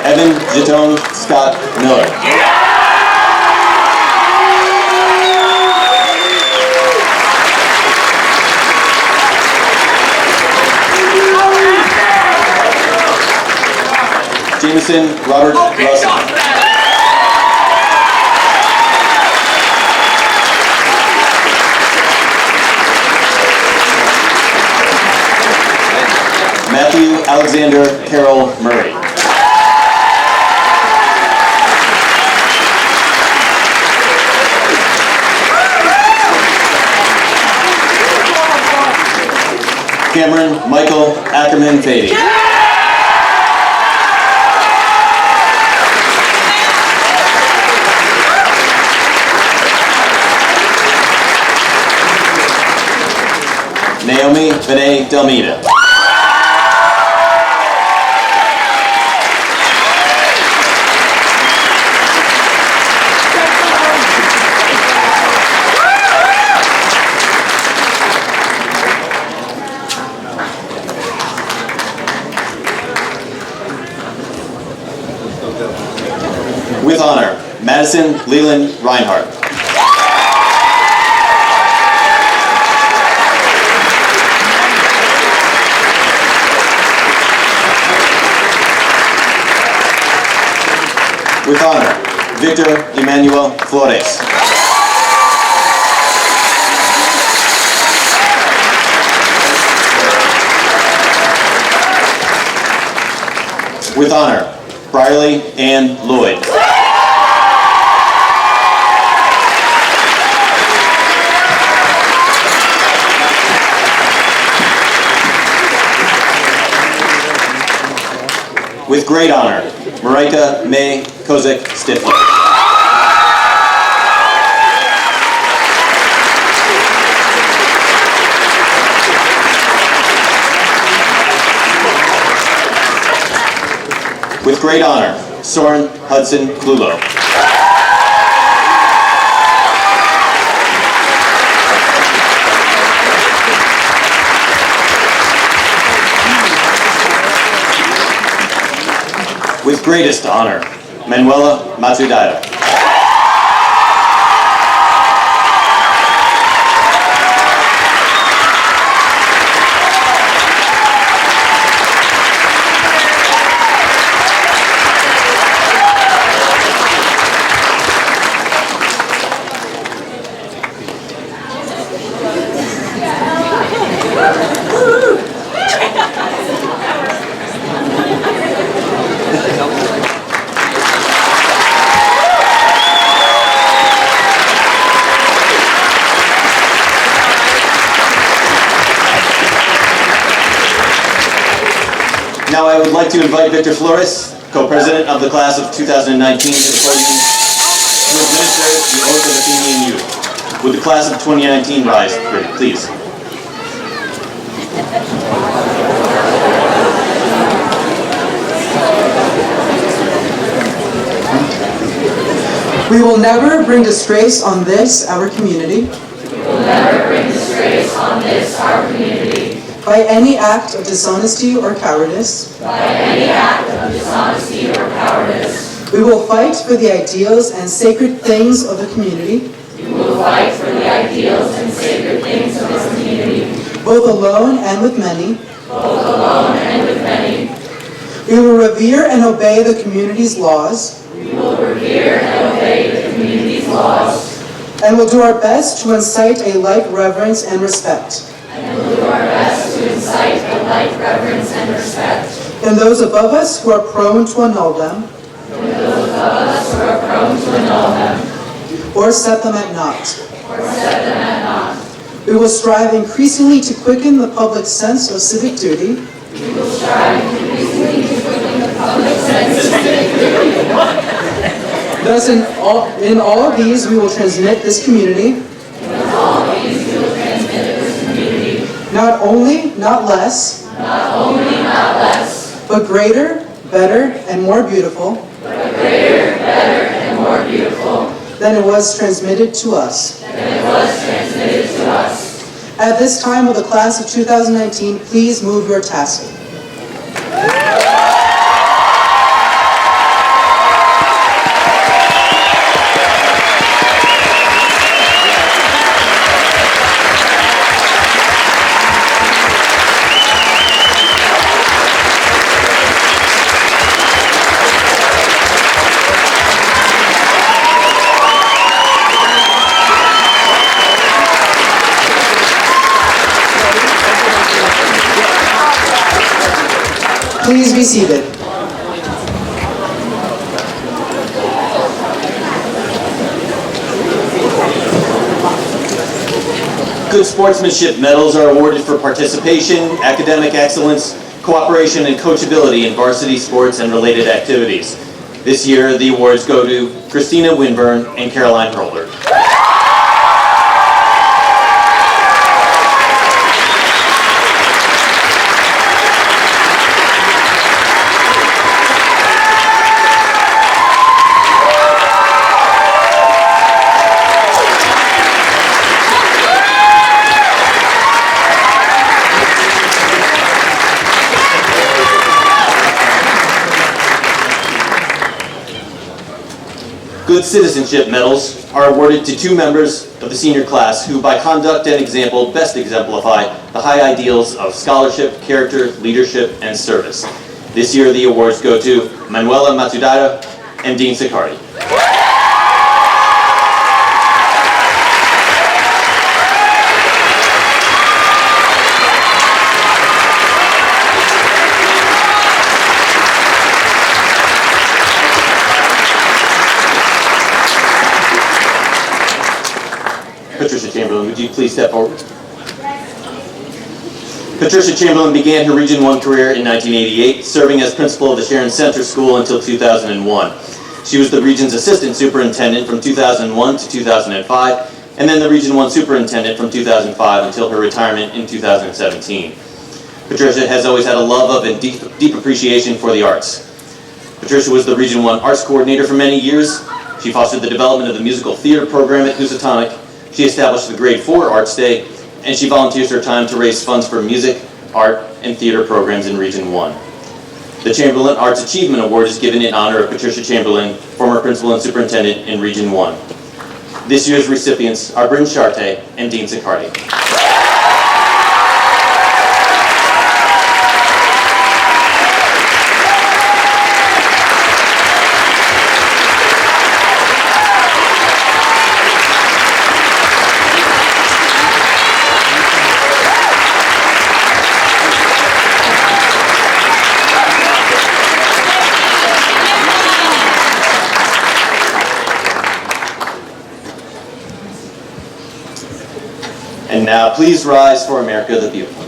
Evan Jatone Scott Miller. Jameson Robert Russell. Matthew Alexander Carroll Murray. Cameron Michael Ackerman Fady. Naomi Vinay Delmeda. With honor, Madison Leland Reinhardt. With honor, Victor Emmanuel Flores. With honor, Briley Ann Lloyd. With great honor, Marika May Kozik-Stifler. With great honor, Soren Hudson Klulo. With greatest honor, Manuela Matsudaira. Now I would like to invite Victor Flores, co-president of the class of 2019, to the podium to administer the oath of Athenian youth. Would the class of 2019 rise, please? We will never bring disgrace on this, our community. We will never bring disgrace on this, our community. By any act of dishonesty or cowardice. By any act of dishonesty or cowardice. We will fight for the ideals and sacred things of the community. We will fight for the ideals and sacred things of this community. Both alone and with many. Both alone and with many. We will revere and obey the community's laws. We will revere and obey the community's laws. And will do our best to incite a like reverence and respect. And will do our best to incite a like reverence and respect. In those above us who are prone to annul them. In those above us who are prone to annul them. Or set them at naught. Or set them at naught. We will strive increasingly to quicken the public sense of civic duty. We will strive increasingly to quicken the public sense of civic duty. Thus, in all of these, we will transmit this community. In all of these, we will transmit this community. Not only, not less. Not only, not less. But greater, better, and more beautiful. But greater, better, and more beautiful. Than it was transmitted to us. Than it was transmitted to us. At this time of the class of 2019, please move your tassel. Please be seated. Good sportsmanship medals are awarded for participation, academic excellence, cooperation, and coachability in varsity sports and related activities. This year, the awards go to Christina Winburn and Caroline Hurlder. Good citizenship medals are awarded to 2 members of the senior class who, by conduct and example, best exemplify the high ideals of scholarship, character, leadership, and service. This year, the awards go to Manuela Matsudaira and Dean Sicardi. Patricia Chamberlain, would you please step forward? Patricia Chamberlain began her Region 1 career in 1988, serving as principal of the Sharon Center School until 2001. She was the region's assistant superintendent from 2001 to 2005, and then the Region 1 superintendent from 2005 until her retirement in 2017. Patricia has always had a love of and deep appreciation for the arts. Patricia was the Region 1 arts coordinator for many years. She fostered the development of the musical theater program at Housatonic. She established the Grade 4 Arts Day, and she volunteers her time to raise funds for music, art, and theater programs in Region 1. The Chamberlain Arts Achievement Award is given in honor of Patricia Chamberlain, former principal and superintendent in Region 1. This year's recipients are Bryn Charte and Dean Sicardi. And now, please rise for America the Beautiful.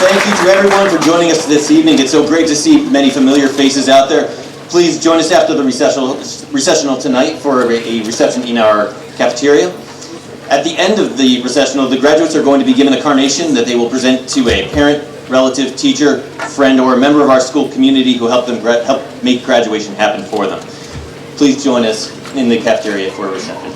Thank you to everyone for joining us this evening. It's so great to see many familiar faces out there. Please join us after the recessional tonight for a reception in our cafeteria. At the end of the recessional, the graduates are going to be given a carnation that they will present to a parent, relative, teacher, friend, or a member of our school community who helped make graduation happen for them. Please join us in the cafeteria for a reception.